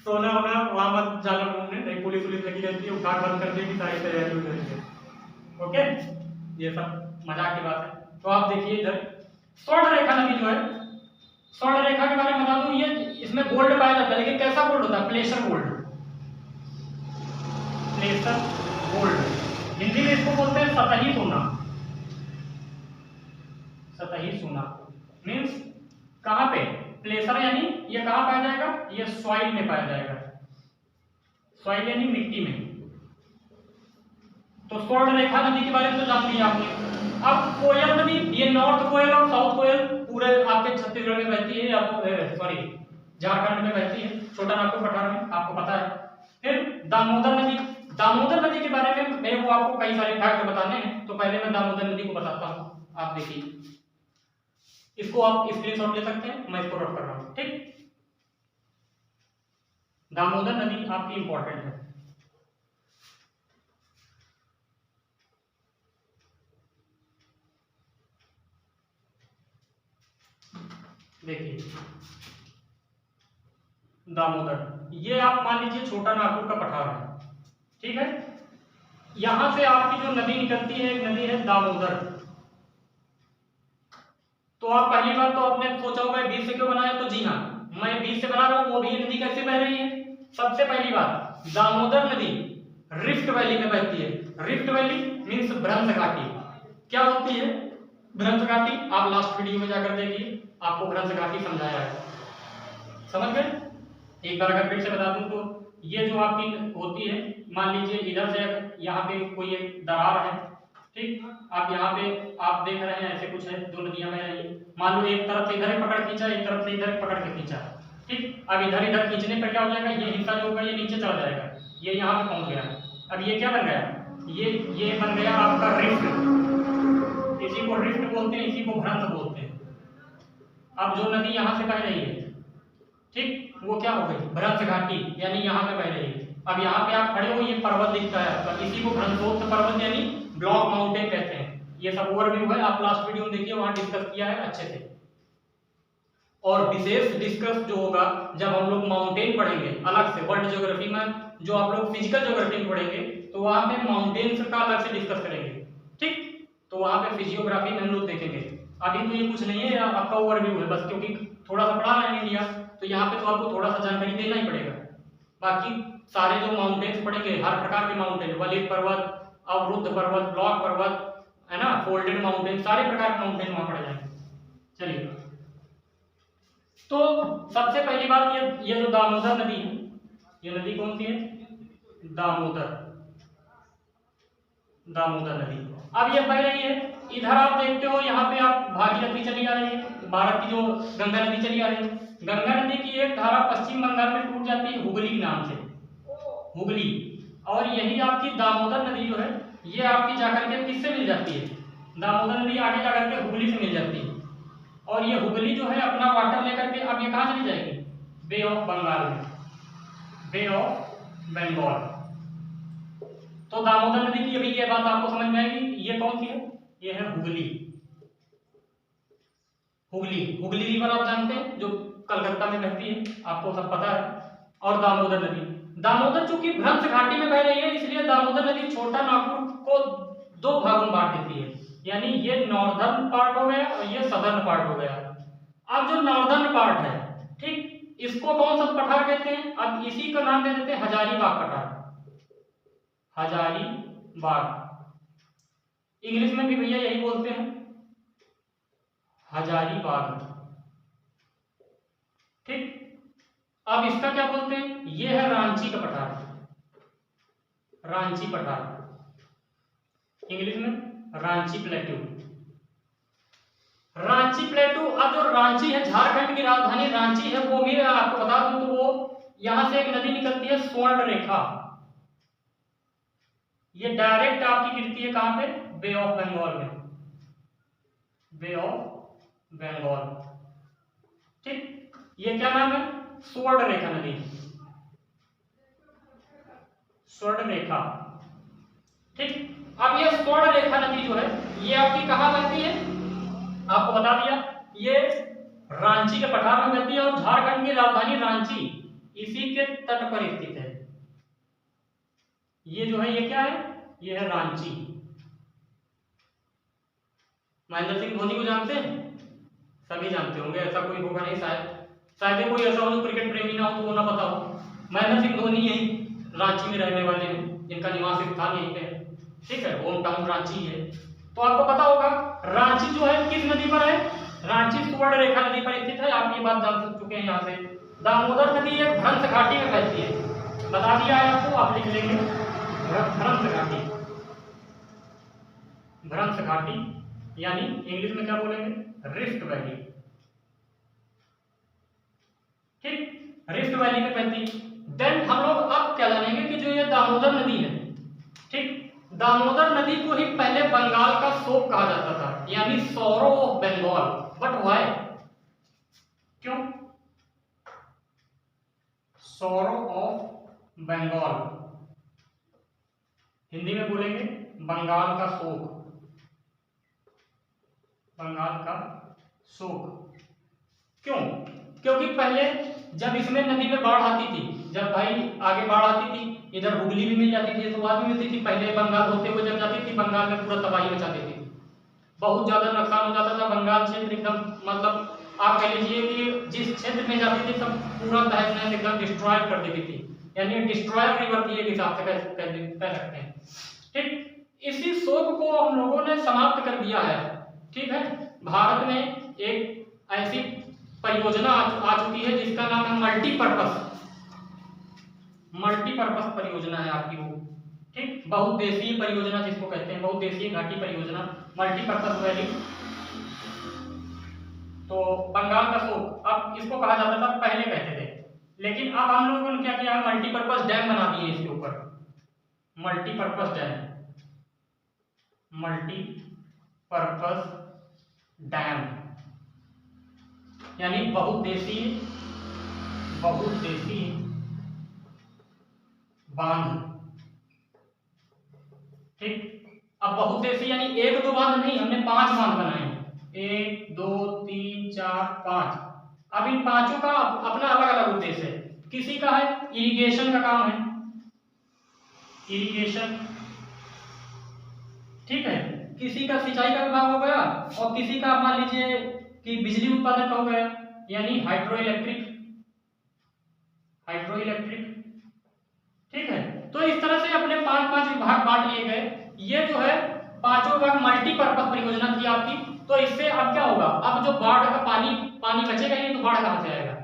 सोना होना वहां मत जाना घूमने, नहीं पुलिस लगी रहती है, उठा बंद कर देगी, सारी तैयारी हो जाएगी, ओके। ये सब मजाक की बात है। तो आप देखिए इधर स्वर्ण रेखा नदी जो है, स्वर्ण रेखा के बारे में बता दूं, ये इसमें गोल्ड पाया जाता है, लेकिन कैसा गोल्ड होता है? प्लेसर गोल्ड, प्लेसर गोल्ड, हिंदी में इसको बोलते हैं सतही सोना। सतही सोना मीन्स कहां पे? प्लेसर यानी ये कहां पाया जाएगा? ये सॉइल में पाया जाएगा, सॉइल यानी मिट्टी में। तो स्वर्ण रेखा नदी के बारे में तो जान लिया आपने। अब कोयल नदी, ये नॉर्थ कोयल और साउथ कोयल पूरे आपके छत्तीसगढ़ में बहती है, आपको सॉरी झारखंड में बहती है, छोटा नागपुर पठार में, आपको पता है। फिर दामोदर नदी, दामोदर नदी के बारे में मेरे को आपको कई सारे फैक्ट बताने हैं, तो पहले मैं दामोदर नदी को बताता हूँ। आप देखिए, इसको आप स्क्रीनशॉट ले सकते हैं, मैं इसको नोट कर रहा हूँ, ठीक। दामोदर नदी आपकी इंपॉर्टेंट है। देखिए दामोदर, ये आप मान लीजिए छोटा नागपुर का पठार है, ठीक है। यहां से आपकी जो नदी निकलती है, एक नदी है दामोदर। तो आप पहली बार तो आपने सोचा होगा बीच से क्यों बनाया, तो जी हाँ, मैं बीच से बना रहा हूं। वो भी नदी कैसे बह रही है? सबसे पहली बात, दामोदर नदी रिफ्ट वैली में बहती है। रिफ्ट वैली मींस भ्रंश घाटी। क्या होती है भ्रंश घाटी? आप लास्ट वीडियो में जाकर देखिए, आपको भ्रंश घाटी समझाया है। समझ गए? एक बार अगर फिर से बता दूं तो ये जो आपकी होती है, मान लीजिए इधर से यहाँ पे कोई एक दरार है, ठीक, आप यहाँ पे आप देख रहे हैं ऐसे कुछ है, दो नदियां बह रही है। मान लो एक तरफ से इधर पकड़ खींचा, एक तरफ से इधर पकड़ के खींचा, ठीक। अब इधर इधर खींचने पर क्या हो जाएगा, ये हिस्सा जो होगा ये नीचे चला जाएगा, ये यहाँ पे पहुंच गया। अब ये क्या बन गया, ये बन गया आपका रिफ्ट। इसी को रिफ्ट बोलते हैं, इसी को भ्रंश बोलते हैं। अब जो नदी यहाँ से बह रही है, ठीक, वो क्या हो गई, भ्रंश घाटी, यानी यहाँ पे बह रही है। अब यहाँ पे आप खड़े हो, ये पर्वत दिखता है आपका, इसी को भ्रंशोत्तर पर्वत यानी ब्लॉक माउंटेन कहते हैं। ये सब ओवरव्यू है, आप लास्ट वीडियो में देखिए, वहां डिस्कस किया है अच्छे से। और विशेष डिस्कस जो होगा जब हम लोग माउंटेन पढ़ेंगे अलग से, वर्ल्ड ज्योग्राफी में जो आप लोग फिजिकल ज्योग्राफी में पढ़ेंगे, तो वहां पे माउंटेन्स का अलग से डिस्कस करेंगे, ठीक। तो वहां पे फिजियोग्राफी में हम लोग देखेंगे। अभी तो ये कुछ नहीं है, आपका ओवरव्यू है बस, क्योंकि थोड़ा सा पढ़ा रहे हैं इंडिया, तो यहाँ पे तो आपको थोड़ा सा जानकारी देना ही पड़ेगा। बाकी सारे जो माउंटेन्स पढ़ेंगे, हर प्रकार के माउंटेन, वलित पर्वत, अवरुद्ध पर्वत, ब्लॉक पर्वत, है ना, फोल्डेड माउंटेन, सारे प्रकार के माउंटेन वहां पढ़े जाएंगे। चलिए, तो सबसे पहली बात, ये जो दामोदर नदी है, ये नदी कौन सी है, दामोदर, दामोदर नदी। अब ये बह रही है, इधर आप देखते हो यहाँ पे आप भागीरथी चली आ रही है, भारत की जो गंगा नदी चली आ रही है। गंगा नदी की एक धारा पश्चिम बंगाल में टूट जाती है हुगली के नाम से, हुगली। और यही आपकी दामोदर नदी जो है, ये आपकी जाकर के किससे मिल जाती है, दामोदर नदी आगे जाकर के हुगली से मिल जाती है। और ये हुगली जो है अपना वाटर लेकर के अब ये कहाँ चली जाएगी, बे ऑफ बंगाल में, बे ऑफ बंगाल। तो दामोदर नदी की अभी ये बात आपको समझ में आएगी, ये कौन सी है, ये है हुगली। हुगली, हुगली रिवर आप जानते हैं जो कलकत्ता में बहती है, आपको सब पता है। और दामोदर नदी, दामोदर चूंकि भ्रंश घाटी में बह रही है, इसलिए दामोदर नदी छोटा नागपुर को दो भागों में बांट देती है, यानी ये नॉर्दर्न पार्ट हो गया और ये सदर्न पार्ट हो गया। अब जो नॉर्दर्न पार्ट है, ठीक, इसको कौन सा पठार कहते हैं, अब इसी का नाम दे देते हैं हजारीबाग पठार, हजारीबाग। इंग्लिश में भी भैया यही बोलते हैं, हजारीबाग, ठीक। अब इसका क्या बोलते हैं, ये है रांची का पठार, रांची पठार, इंग्लिश में रांची प्लेटू, रांची प्लेटू। अब जो रांची है, झारखंड की राजधानी रांची है, वो भी आपको बता दूं तो वो यहां से एक नदी निकलती है स्वर्ण रेखा, ये डायरेक्ट आपकी गिरती है कहां पे, बे ऑफ बंगाल में, बे ऑफ बंगाल, ठीक। ये क्या नाम है, स्वर्ण रेखा नदी, स्वर्ण रेखा, ठीक। अब ये स्वर्ण रेखा नदी जो है, ये आपकी कहां बहती है, आपको बता दिया, ये रांची के पठार में बहती है और झारखंड की राजधानी रांची इसी के तट पर स्थित है। ये जो है, ये क्या है, ये है रांची। महेंद्र सिंह धोनी को जानते हैं, सभी जानते होंगे, ऐसा कोई होगा नहीं, शायद कोई ऐसा हो जो क्रिकेट प्रेमी ना हो तो वो ना पता हो। महेंद्र सिंह धोनी यही रांची में रहने वाले हैं, जिनका निवास स्थान यहीं पे है, ठीक है, होम टाउन रांची है। तो आपको पता होगा रांची जो है किस नदी पर है, रांची सुवर्ण रेखा नदी पर स्थित है, आप ये बात जान चुके हैं। यहाँ से दामोदर नदी एक भ्रंश घाटी में बहती है, बता दिया है आपको, आप लिख लेंगे भ्रंश घाटी, भ्रंश घाटी, यानी इंग्लिश में क्या बोलेंगे, रिफ्ट वैली, ठीक, रिफ्ट वैली में बहती। देन हम लोग अब क्या जानेंगे कि जो ये दामोदर नदी है, ठीक, दामोदर नदी को ही पहले बंगाल का शोक कहा जाता था, यानी sorrow of Bengal. But why, क्यों, सौरो ऑफ बंगाल, हिंदी में बोलेंगे बंगाल का शोक, बंगाल का शोक। क्यों, क्योंकि पहले जब इसमें नदी में बाढ़ आती थी, जब भाई आगे बाढ़ आती थी, इधर हुगली भी मिल जाती थी, तो भी मिलती थी, पहले बंगाल होते हुए जब जाती थी, बंगाल में पूरा तबाही मचा देती थी, बहुत ज्यादा नुकसान हो जाता था। बंगाल क्षेत्र एकदम मतलब आप कह लीजिए कि जिस क्षेत्र में जाती थी सब पूरा तहस नहस एकदम डिस्ट्रॉय कर देती थी, यानी डिस्ट्रॉयर रिवर थी एक हिसाब से कह सकते हैं। ठीक, इसी शोक को हम लोगों ने समाप्त कर दिया है। ठीक है, भारत में एक ऐसी परियोजना आ चुकी है जिसका नाम है मल्टीपर्पस परियोजना है आपकी वो। ठीक, बहुउद्देशीय परियोजना जिसको कहते हैं, बहुउद्देशीय घाटी परियोजना, मल्टीपर्पस वैली। तो बंगाल का शोक अब इसको कहा जाता था, पहले कहते थे, लेकिन अब हम लोगों ने क्या किया, मल्टीपर्पस डैम बना दिए इसके ऊपर। मल्टीपर्पस डैम यानी बहुउद्देशीय बांध। ठीक, अब बहुउद्देशीय यानी एक दो बांध नहीं, हमने 5 बांध बनाए, 1 2 3 4 5। अब इन पांचों का अपना अलग अलग उद्देश्य है। किसी का है इरिगेशन का काम है, इरिगेशन। ठीक है, किसी का सिंचाई का विभाग हो गया, और किसी का मान लीजिए कि बिजली उत्पादन का हो गया, यानी हाइड्रो इलेक्ट्रिक। ठीक है, तो इस तरह से अपने 5 विभाग बांट लिए गए। ये जो है पांचों विभाग मल्टीपर्पस परियोजना थी आपकी। तो इससे अब क्या होगा, अब जो बाढ़ का पानी बचेगा ही नहीं, तो बाढ़ कहां से आएगा।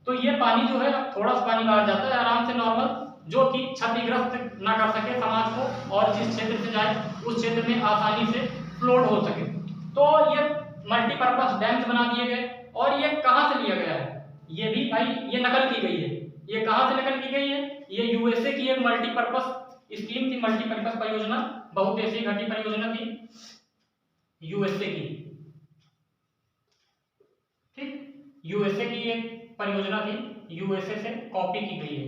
तो ये पानी जो है थोड़ा सा पानी बाहर जाता है आराम से नॉर्मल, जो कि क्षतिग्रस्त ना कर सके समाज को, और जिस क्षेत्र से जाए उस क्षेत्र में आसानी से फ्लोट हो सके। तो ये मल्टीपर्पस डैम्स बना दिए गए। और ये कहां से लिया गया है, ये भी भाई ये नकल की गई है। ये कहां से नकल की गई है, ये यूएसए की एक मल्टीपर्पस स्कीम थी, मल्टीपर्पस परियोजना, बहुउद्देशीय घाटी परियोजना थी यूएसए की। ठीक, यूएसए की एक परियोजना थी, यूएसए से कॉपी की गई है।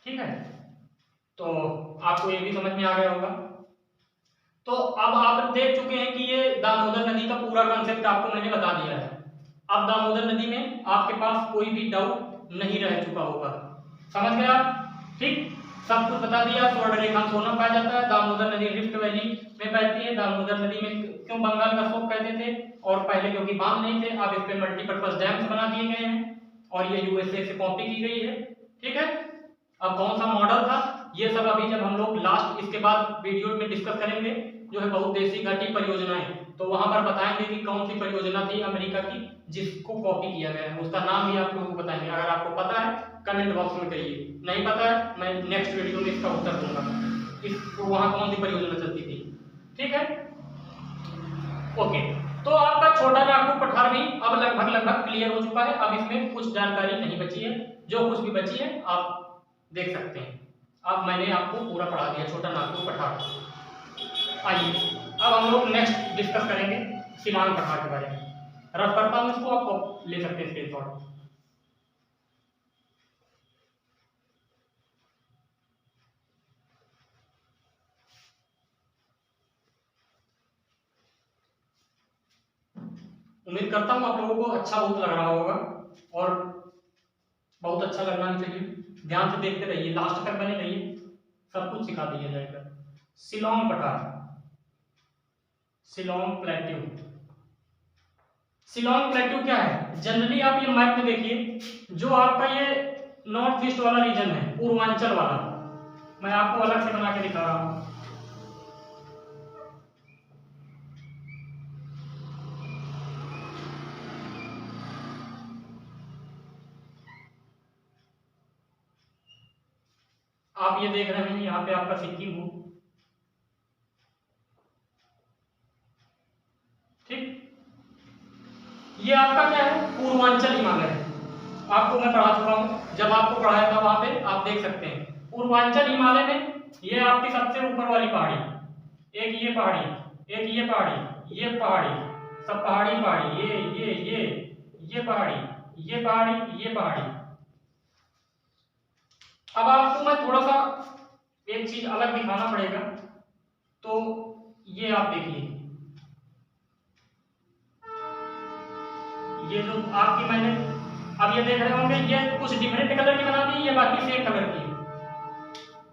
ठीक है, तो आपको ये भी समझ में आ गया होगा। तो अब आप देख चुके हैं कि ये दामोदर नदी का पूरा कॉन्सेप्ट आपको मैंने बता दिया है। अब दामोदर नदी में आपके पास कोई भी डाउट नहीं रह चुका होगा, समझ गए आप। ठीक, सब कुछ बता दिया। स्वर्ण रेखा सोना पाया जाता है, दामोदर नदी रिफ्ट वैली में बहती है। दामोदर नदी में क्यों बंगाल का शोक कहते थे, और पहले क्योंकि बांध नहीं थे, अब इस पे मल्टीपर्पस डैम्स बना दिए गए हैं, और ये यूएसए से कॉपी की गई है। ठीक है, अब कौन सा मॉडल था, ये सब अभी जब हम लोग लास्ट इसके बाद वीडियो में डिस्कस करेंगे, जो है बहुउद्देशीय घाटी परियोजनाएं, तो वहां पर बताएंगे कि कौन सी परियोजना थी अमेरिका की जिसको कॉपी किया गया है, उसका नाम भी आप लोगों को बताएंगे। अगर आपको पता है कमेंट बॉक्स में कहिए, नहीं पता है मैं नेक्स्ट वीडियो में इसका उत्तर दूंगा, इसको वहां कौन सी परियोजना चलती थी। ठीक है, ओके। तो आपका छोटा नागपुर पठार भी अब लगभग क्लियर हो चुका है। अब इसमें कुछ जानकारी नहीं बची है, जो कुछ भी बची है आप देख सकते हैं। अब मैंने आपको पूरा पढ़ा दिया छोटा नागपुर पठार। आइए अब हम लोग नेक्स्ट डिस्कस करेंगे सीमांत पठार के बारे में। रफ करता हूं इसको, आपको ले सकते हैं स्क्रीनशॉट। उम्मीद करता हूं आप लोगों को अच्छा बहुत लग रहा होगा, और बहुत अच्छा लगना चाहिए। ध्यान से देखते रहिए, लास्ट तक बने रहिए, सब कुछ सिखा दिया जाएगा। शिलोंग पठार, शिलोंग प्लेट्यू। शिलोंग प्लेट्यू क्या है, जनरली आप ये मैप में देखिए, जो आपका ये नॉर्थ ईस्ट वाला रीजन है, पूर्वांचल वाला, मैं आपको अलग से बना के दिखा रहा हूं। आप ये देख रहे हैं, यहाँ पे आपका सिक्किम हो। ठीक, ये आपका क्या है, पूर्वांचल हिमालय है। आपको मैं पढ़ा चुका हूं, जब आपको पढ़ाया था वहां पे आप देख सकते हैं। पूर्वांचल हिमालय में ये आपकी सबसे ऊपर वाली पहाड़ी, एक ये पहाड़ी, एक ये पहाड़ी, ये पहाड़ी, सब पहाड़ी पहाड़ी, ये पहाड़ी, ये पहाड़ी, ये पहाड़ी। अब आपको मैं थोड़ा सा एक चीज अलग दिखाना पड़ेगा, तो ये आप देखिए, ये जो आपकी मैंने अब ये देख रहे होंगे, ये कुछ डिफरेंट कलर की बना दी, ये बाकी सेम कलर की है।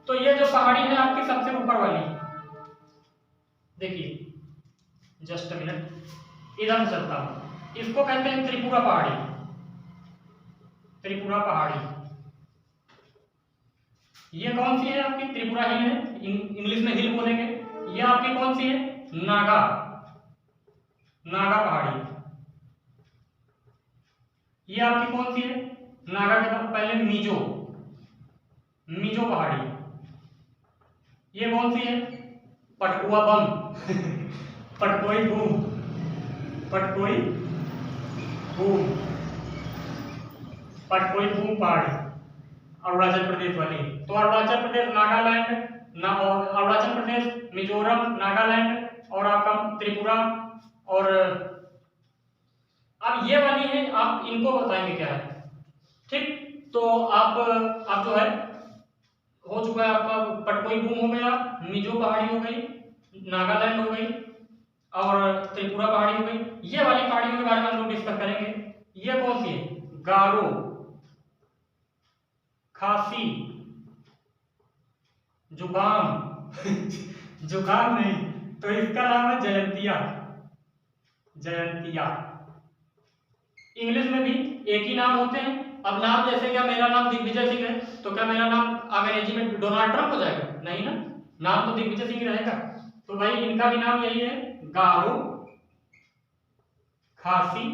तो ये जो पहाड़ी है आपकी सबसे ऊपर वाली, देखिए जस्ट मिनट, इधर से चलता हूं, इसको कहते हैं त्रिपुरा पहाड़ी। त्रिपुरा पहाड़ी ये कौन सी है आपकी? त्रिपुरा हिल है, इंग्लिश में हिल बोलेंगे। ये आपकी कौन सी है? नागा, नागा पहाड़ी। ये आपकी कौन सी है? नागा के बाद पहले मिजो, मिजो पहाड़ी। ये कौन सी है? पटकुआ बम पटकोई बूम, पटकोई बूम, पटकोई बूम पहाड़ी, अरुणाचल प्रदेश वाली। तो अरुणाचल प्रदेश, नागालैंड, अरुणाचल प्रदेश, मिजोरम, नागालैंड और आपका त्रिपुरा। और अब ये वाली है, आप इनको बताएंगे क्या है, ठीक। तो आप जो है हो चुका है आपका पटकोई बूम हो गया, मिजो पहाड़ी हो गई, नागालैंड हो गई और त्रिपुरा पहाड़ी हो गई। ये वाली पहाड़ियों के बारे में हम लोग डिस्कस करेंगे। ये कौन सी है? गारो, खांसी, जुकाम जुकाम नहीं, तो इसका नाम है जयंतिया, जयंतिया। इंग्लिश में भी एक ही नाम होते हैं। अब नाम जैसे क्या मेरा नाम दिग्विजय सिंह है, तो क्या मेरा नाम अंग्रेजी में डोनाल्ड ट्रंप हो जाएगा? नहीं ना, नाम तो दिग्विजय सिंह रहेगा। तो भाई इनका भी नाम यही है, गारो, खांसी।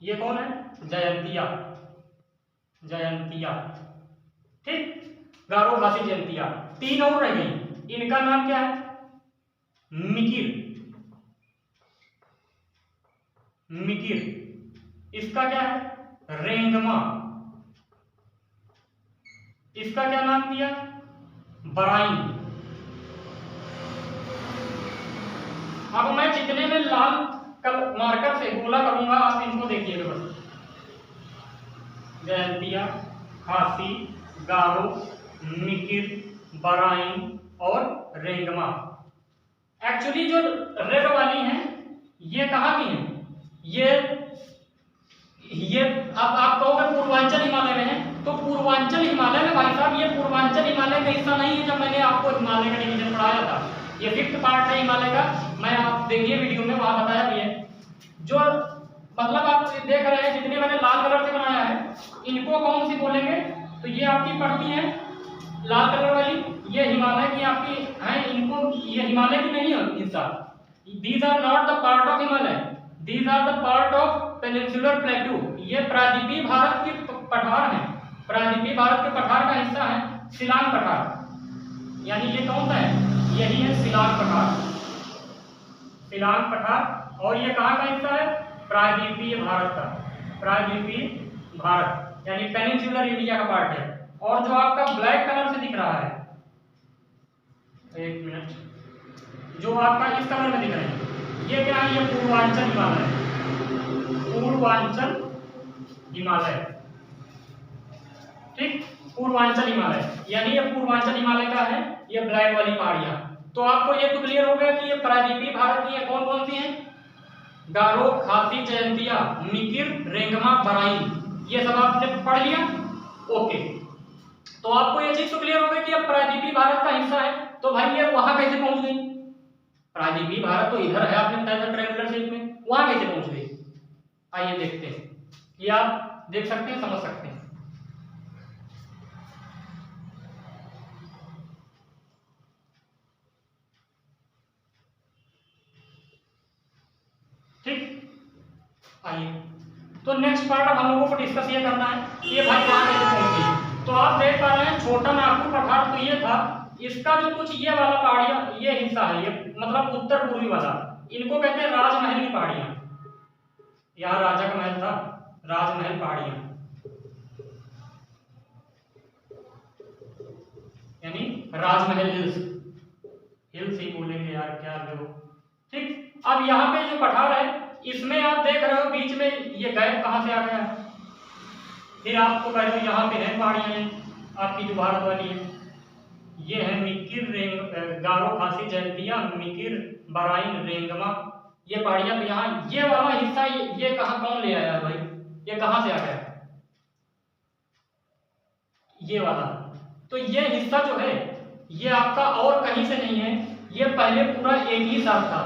ये कौन है? जयंतिया, जयंतिया, ठीक। गारो, खांसी, जयंतिया, तीन और रह गई। इनका नाम क्या है? मिकिर, मिकिर। इसका क्या है? रेंगमा। इसका क्या नाम दिया? बराइन। अब मैं जितने में लाल मार्कर से गोला करूंगा, आप इनको देखिएगा बस। जयंतिया, खांसी, गारो, मिकिर, बराइन और रेंगमा। एक्चुअली जो रेड वाली हैं ये कहाँ की हैं? ये अब आप कहोगे पूर्वांचल हिमालय में है, तो पूर्वांचल हिमालय में भाई साहब ये पूर्वांचल हिमालय का हिस्सा नहीं है। जब मैंने आपको हिमालय का डिवीजन पढ़ाया था, ये 5th पार्ट है हिमालय का, मैं आप देखिए वीडियो में वहां बताया भी है। जो मतलब आप देख रहे हैं जितने मैंने लाल कलर से बनाया है, इनको कौन सी बोलेंगे? तो ये आपकी पड़ती है लाल कलर वाली, ये हिमालय की आपकी है। इनको ये हिमालय की नहीं है हिस्सा। These are not the part of Himalaya, these are the part of peninsular plateau. ये प्रायद्वीपीय भारत की पठार है, प्रायद्वीपीय भारत के पठार का हिस्सा है शिलांग पठार। यानी ये कौन सा है? यही है शिलांग पठार, शिलांग पठार। और ये कहाँ का हिस्सा है? प्रायद्वीपीय भारत का, प्रायद्वीपीय भारत यानी पेनिनसुलर इंडिया का पार्ट है। और जो आपका ब्लैक कलर से दिख रहा है, एक मिनट, जो आपका इस कलर में दिख रहा है, ये क्या है? ये पूर्वांचल हिमालय, पूर्वांचल हिमालय, ठीक। पूर्वांचल हिमालय यानी ये पूर्वांचल हिमालय का है, ये ब्लैक वाली पहाड़ियां। तो आपको ये तो क्लियर हो गया कि ये प्रायद्वीपीय भारत की कौन कौन सी हैं? गारो, खासी, जयंतिया, मिकिर, रेंगमा, बराइन। ये सब आपने पढ़ लिया, ओके। तो आपको ये चीज तो क्लियर हो गई कि अब प्रायद्वीपीय भारत का हिस्सा है। तो भाई ये वहां कैसे पहुंच गई? प्रायद्वीपीय भारत तो इधर है, आपने बताया था ट्रायंगुलर शेप में, वहां कैसे पहुंच गई? आइए देखते हैं। ये आप देख सकते हैं, समझ सकते हैं। ठीक, आइए। तो नेक्स्ट पार्ट अब हम लोगों को डिस्कस ये करना है कि ये भाई कहाँ कैसे पहुंच गई। तो आप देख पा रहे हैं छोटा नागपुर पठार तो ये था, इसका जो कुछ ये वाला पहाड़ियां, ये हिस्सा है, ये मतलब उत्तर पूर्वी वाला, इनको कहते हैं राजमहल की पहाड़ियां। यहाँ राजा का महल था, राजमहल पहाड़ियां यानी राजमहल हिल्स, हिल्स ही बोलेंगे यार, क्या जो, ठीक। अब यहाँ पे जो पठार है, इसमें आप देख रहे हो बीच में ये गैप कहाँ से आ गया है? फिर आपको कह रहे हो यहाँ पे है पहाड़ियां आपकी जो भारत वाली है, ये है मिकिर, गारो, खासी, जयंतिया, मिकिर, बराइन, रेंगमा ये पहाड़ियां तो यहाँ, ये वाला हिस्सा ये कहाँ कौन ले आया भाई, ये कहाँ से आ गया, ये वाला। तो ये हिस्सा जो है ये आपका और कहीं से नहीं है, ये पहले पूरा एक ही साथ था।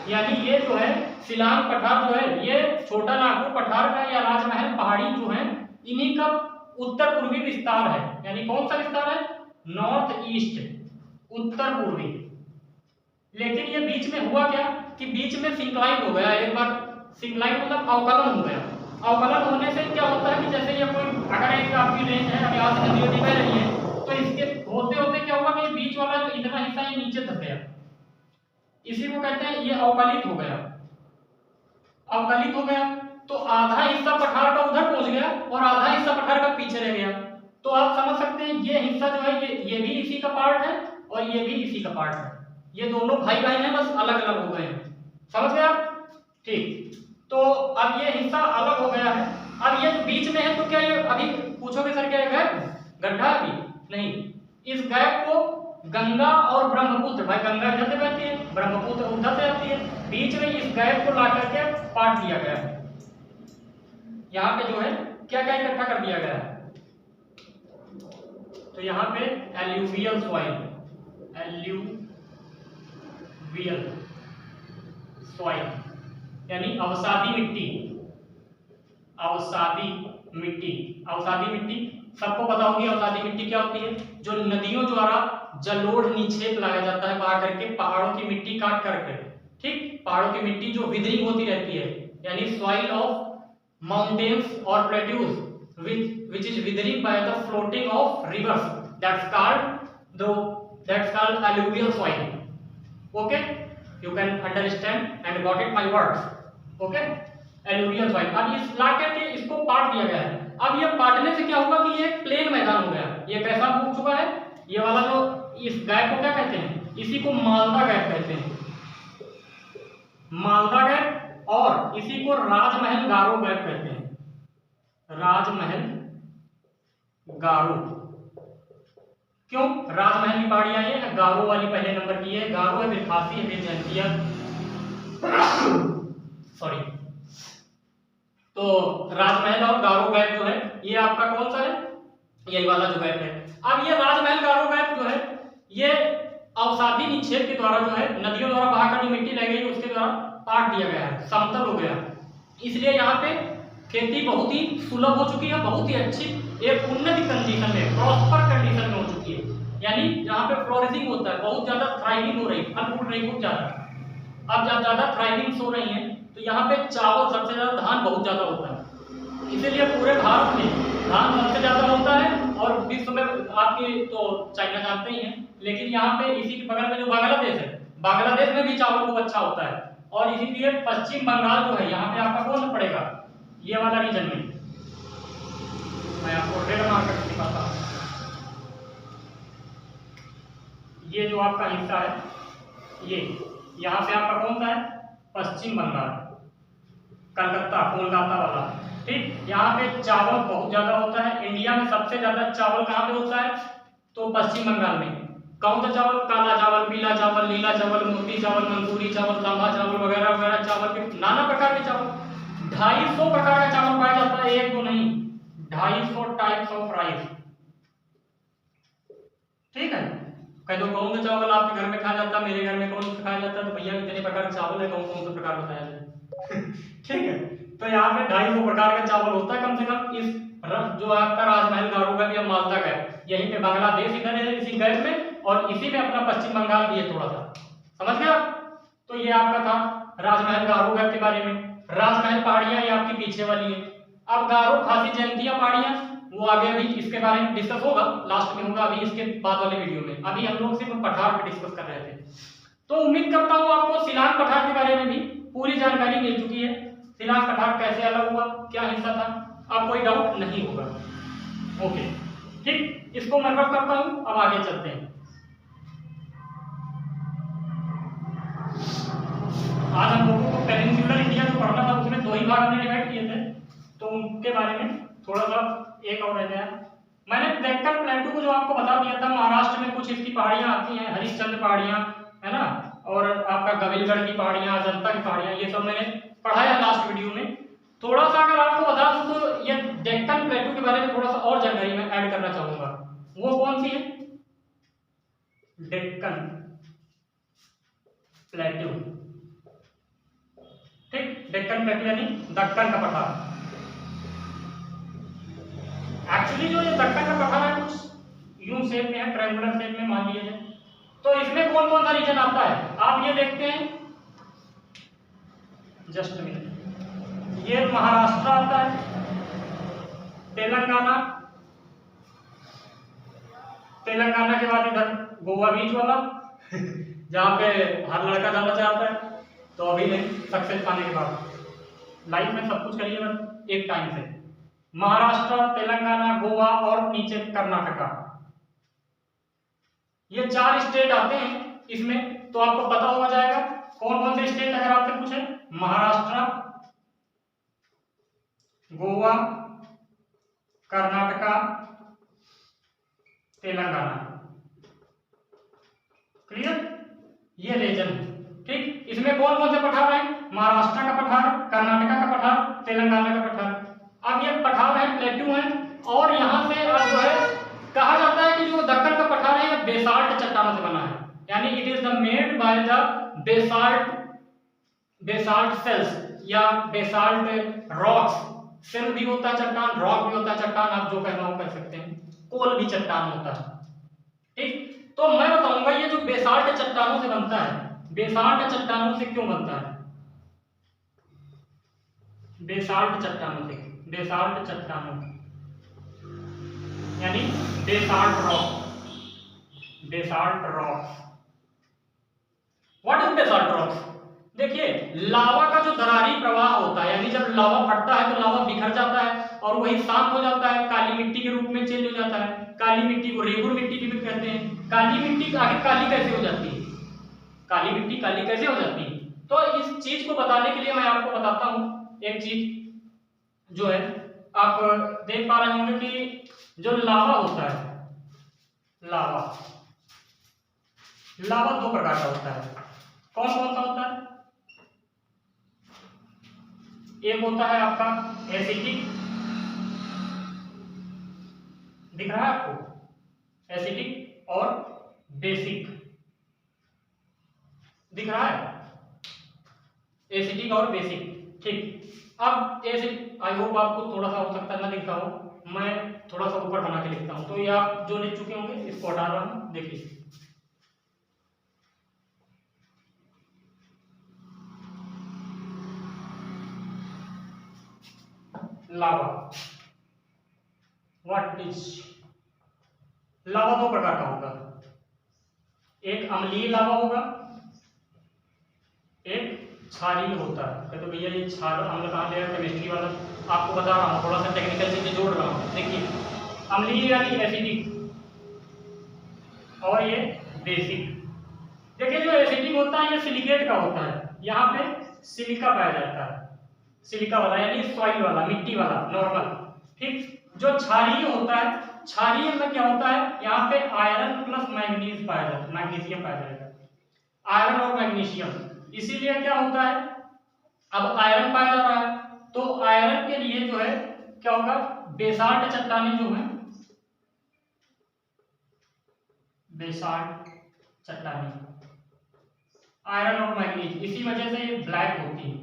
यानी ये जो है शिलांग पठार जो है ये छोटा नागपुर पठार का या राजमहल पहाड़ी जो है इन्हीं का उत्तर पूर्वी विस्तार है। यानी कौन सा विस्तार है, नॉर्थ ईस्ट, उत्तर पूर्वी। लेकिन ये बीच में हुआ क्या कि बीच में सिंक्लाइन हो गया एक बार, सिंक्लाइन मतलब अवकलन हो गया। अवकलन होने से क्या होता है कि जैसे ये कोई अगर एक आपकी रेंज है, अभी आज नदी बह रही है, तो इसके होते होते क्या हुआ कि बीच वाला जो इतना हिस्सा ये नीचे धस गया, इसी को कहते हैं ये अवकलित हो गया। अवकलित हो गया तो आधा हिस्सा पठार का उधर पहुंच गया और आधा हिस्सा पठार का पीछे रह गया। तो आप समझ सकते हैं ये हिस्सा जो है ये भी इसी का पार्ट है और ये भी इसी का पार्ट है। ये दोनों भाई बहन हैं, बस अलग अलग हो गए हैं। समझ गए आप? ठीक। तो अब ये हिस्सा अलग हो गया है। अब ये बीच में है तो क्या ये अभी पूछोगे सर क्या गैप गड्ढा? अभी नहीं। इस गैप को गंगा और ब्रह्मपुत्र, भाई गंगा इधर से बहती है, ब्रह्मपुत्र उधर से आती है, बीच में इस गैप को ला करके काट दिया गया है। यहाँ पे जो है क्या क्या इकट्ठा कर दिया गया है, तो यहाँ पे एल्यूवियल सॉइल, एल्यूवियल सॉइल यानी अवसादी मिट्टी। अवसादी मिट्टी, अवसादी मिट्टी सबको पता होगी। अवसादी मिट्टी क्या होती है, जो नदियों द्वारा जलोढ़ निक्षेप लाया जाता है बहा करके पहाड़ों की मिट्टी काट करके। ठीक, पहाड़ों की मिट्टी जो विदरिंग होती रहती है, यानी सॉइल ऑफ माउंटेन्स और plateaus which is withering by the floating of rivers, that's called alluvial soil. Okay, you can understand and got it my words. Okay, alluvial soil। अब इस ला करके इसको पाट दिया गया है। अब ये पाटने से क्या होगा कि ये प्लेन मैदान हो गया। ये कैसा हो चुका है, ये वाला जो इस गैप को क्या कहते हैं, इसी को मालदा गैप कहते हैं, मालदा गैप। और इसी को राजमहल गारो गैप कहते हैं, राजमहल गारो। क्यों राजमहल की पहाड़ियां ये गारो वाली पहले नंबर की है, गारो है, फिर खासी है, फिर जयंतिया, सॉरी। तो राजमहल और गारो गैप जो है ये आपका कौन सा है, यही वाला जो गैप है। अब ये राजमहल गारो गैप जो है ये अवसादी निक्षेप के द्वारा जो है नदियों द्वारा बहाकर जो मिट्टी लग गई उसके द्वारा काट दिया गया है, समतल हो गया। इसलिए यहाँ पे खेती बहुत ही सुलभ हो चुकी है, बहुत ही अच्छी एक उन्नत कंडीशन में, प्रॉस्पर कंडीशन में हो चुकी है। यानी जहाँ पे फ्लोरिशिंग होता है, बहुत ज्यादा थ्राइविंग हो रही, फल फूल रही खूब ज्यादा। अब जब ज्यादा थ्राइविंग हो रही है तो यहाँ पे चावल सबसे ज्यादा, धान बहुत ज्यादा होता है। इसीलिए पूरे भारत में धान सबसे ज्यादा होता है और विश्व में आपकी तो चाइना जानते ही हैं, लेकिन यहाँ पे इसी के बगल में जो बांग्लादेश है, बांग्लादेश में भी चावल खूब अच्छा होता है। और इसीलिए पश्चिम बंगाल जो है यहाँ पे आपका कौन सा पड़ेगा, ये वाला रीजन में, मैं आपको रेड मार्क करके दिखाता हूँ। ये जो आपका हिस्सा है ये यहाँ पे आपका कौन सा है, पश्चिम बंगाल, कलकत्ता, कोलकाता वाला। ठीक, यहाँ पे चावल बहुत ज्यादा होता है। इंडिया में सबसे ज्यादा चावल कहाँ पे होता है, तो पश्चिम बंगाल में। कौन सा चावल, काला चावल, पीला चावल, नीला चावल, मोती चावल, मंसूरी चावल, तांबा चावल वगैरह वगैरह चावल के नाना प्रकार के चावल, 250 प्रकार का चावल पाया जाता है, एक दो नहीं, 250 टाइप्स ऑफ राइस। ठीक है, कह दो कौन सा चावल आपके घर में खाया जाता है, मेरे घर में कौन सा खाया जाता है, तो भैया इतने प्रकार के चावल है, कौन कौन सा प्रकार बताया जाए। ठीक है, तो यहाँ पे 250 प्रकार का चावल होता है कम से कम। इस जो आपका राजमहल गारो गैप या मालदा गैप, यहीं पे बांग्लादेश इधर है इसी गैप में, और इसी में अपना पश्चिम बंगाल भी है थोड़ा सा। समझ गए आप? तो ये आपका था राजमहल गारो गैप के बारे में। राजमहल पहाड़ियां ये आपकी पीछे वाली है। अब गारो, खासी, जयंतिया पहाड़ियां वो आगे अभी इसके बारे में डिस्कस होगा, लास्ट में होगा, अभी इसके बाद वाले वीडियो में। अभी हम लोग सिर्फ पठार पे डिस्कस कर रहे थे। तो उम्मीद करता हूँ आपको शिलांग पठार के बारे में भी पूरी जानकारी मिल चुकी है। शिलांग पठार कैसे अलग हुआ, क्या हिस्सा था, अब कोई डाउट नहीं होगा। ओके, ठीक, इसको मैं रख करता हूँ, अब आगे चलते हैं। आज हम लोगों को पेनिनसुलर इंडिया जो पढ़ना था उसमें 2 ही भाग हमने डिवाइड किए थे, तो उनके बारे में थोड़ा सा एक और रह गया। मैंने डेक्कन प्लेटू को जो आपको बता दिया था, महाराष्ट्र में कुछ इसकी पहाड़ियां आती हैं, हरिश्चंद्र पहाड़ियां, है ना, और आपका गविलगढ़ की पहाड़ियाँ, अजंता की पहाड़ियाँ, ये सब मैंने पढ़ाया लास्ट वीडियो में। थोड़ा सा अगर आपको बता दूं तो ये डेक्कन प्लेटू के बारे में थोड़ा सा और जानकारी मैं ऐड करना चाहूंगा। वो कौन सी है? डेक्कन प्लेटू, ठीक, डेक्कन प्लेटू यानी दक्कन का पठार। एक्चुअली जो ये दक्कन का पठार है कुछ यूं शेप में है, ट्रायंगुलर शेप में मान लीजिए। तो इसमें कौन कौन सा रीजन आता है आप ये देखते हैं, जस्ट मिनट। ये महाराष्ट्र आता है, तेलंगाना, तेलंगाना के बाद इधर गोवा बीच वाला जहाँ पे हर लड़का जाना चाहता है, तो अभी नहीं, सक्सेस पाने के बाद लाइफ में सब कुछ करिए बस एक टाइम से। महाराष्ट्र, तेलंगाना, गोवा और नीचे कर्नाटका, ये 4 स्टेट आते हैं इसमें। तो आपको पता हो जाएगा कौन कौन से स्टेट अगर आपसे पूछे, महाराष्ट्र, गोवा, कर्नाटका, तेलंगाना। क्लियर? ये रीजन, ठीक। इसमें कौन कौन से पठार है? महाराष्ट्र का पठार, कर्नाटका का पठार, तेलंगाना का पठार। अब ये पठार है, प्लेटू है, और यहां से अब जो है कहा जाता है कि जो दक्कन का पठार है ये बेसाल्ट चट्टानों से बना है, यानी it is the made by the basalt cells या बेसाल्ट रॉक्स। सेल भी होता है चट्टान, रॉक भी होता है चट्टान, आप जो कहना हो कह सकते हैं, कोल भी चट्टान होता है, ठीक। तो मैं बताऊंगा ये जो बेसाल्ट चट्टानों से बनता है, बेसाल्ट चट्टानों से क्यों बनता है? बेसाल्ट चट्टानों से, बेसाल्ट चट्टानों यानी basalt rock, basalt rocks. What is basalt rocks? देखिए, लावा का जो दरारी प्रवाह होता है, यानी जब लावा फटता है तो लावा बिखर जाता है और वही शांत हो जाता है, काली मिट्टी के रूप में चेंज हो जाता है। काली मिट्टी को रेगुर मिट्टी भी कहते हैं। काली मिट्टी आगे काली कैसे हो जाती है? काली मिट्टी काली कैसे हो जाती है? तो इस चीज को बताने के लिए मैं आपको बताता हूं एक चीज जो है, आप देख पा रहे होंगे कि जो लावा होता है, लावा, लावा 2 प्रकार का होता है। कौन कौन सा होता है? एक होता है आपका एसिडिक, दिख रहा है आपको, एसिडिक, और बेसिक दिख रहा है, एसिडिक और बेसिक, ठीक। अब एसिड, आई होप आपको थोड़ा सा हो सकता है ना दिखता हो, मैं थोड़ा सा ऊपर बना के लिखता हूं, तो ये आप जो लिख चुके होंगे इसको हटा रहा हूं, देखिए। लावा, व्हाट इज लावा? 2 प्रकार का होगा, एक अम्लीय लावा होगा, एक क्षारीय होता है। तो भैया ये क्षार अम्ल कहाँ ले, केमिस्ट्री वाला आपको बता रहा हूँ, थोड़ा सा टेक्निकल चीजें जोड़ रहा हूँ। देखिए, अम्लीय यानी एसिडिक, और ये बेसिक। देखिए, जो एसिडिक होता है ये सिलिकेट का होता है, यहाँ पे सिलिका पाया जाता है, सिलिका वाला यानी सॉइल वाला, मिट्टी वाला, नॉर्मल, ठीक। जो क्षारीय होता है, क्षारीय में क्या होता है, यहाँ पे आयरन प्लस मैग्नीज पाया जाता है, मैग्नीशियम पाया जाएगा, आयरन और मैग्नीशियम। इसीलिए क्या होता है, अब आयरन पाया जा रहा है, तो आयरन के लिए जो है क्या होगा, बेसाल्ट चट्टानें जो है, बेसाल्ट चट्टानें, आयरन और मैग्नीज, इसी वजह से ये ब्लैक होती है,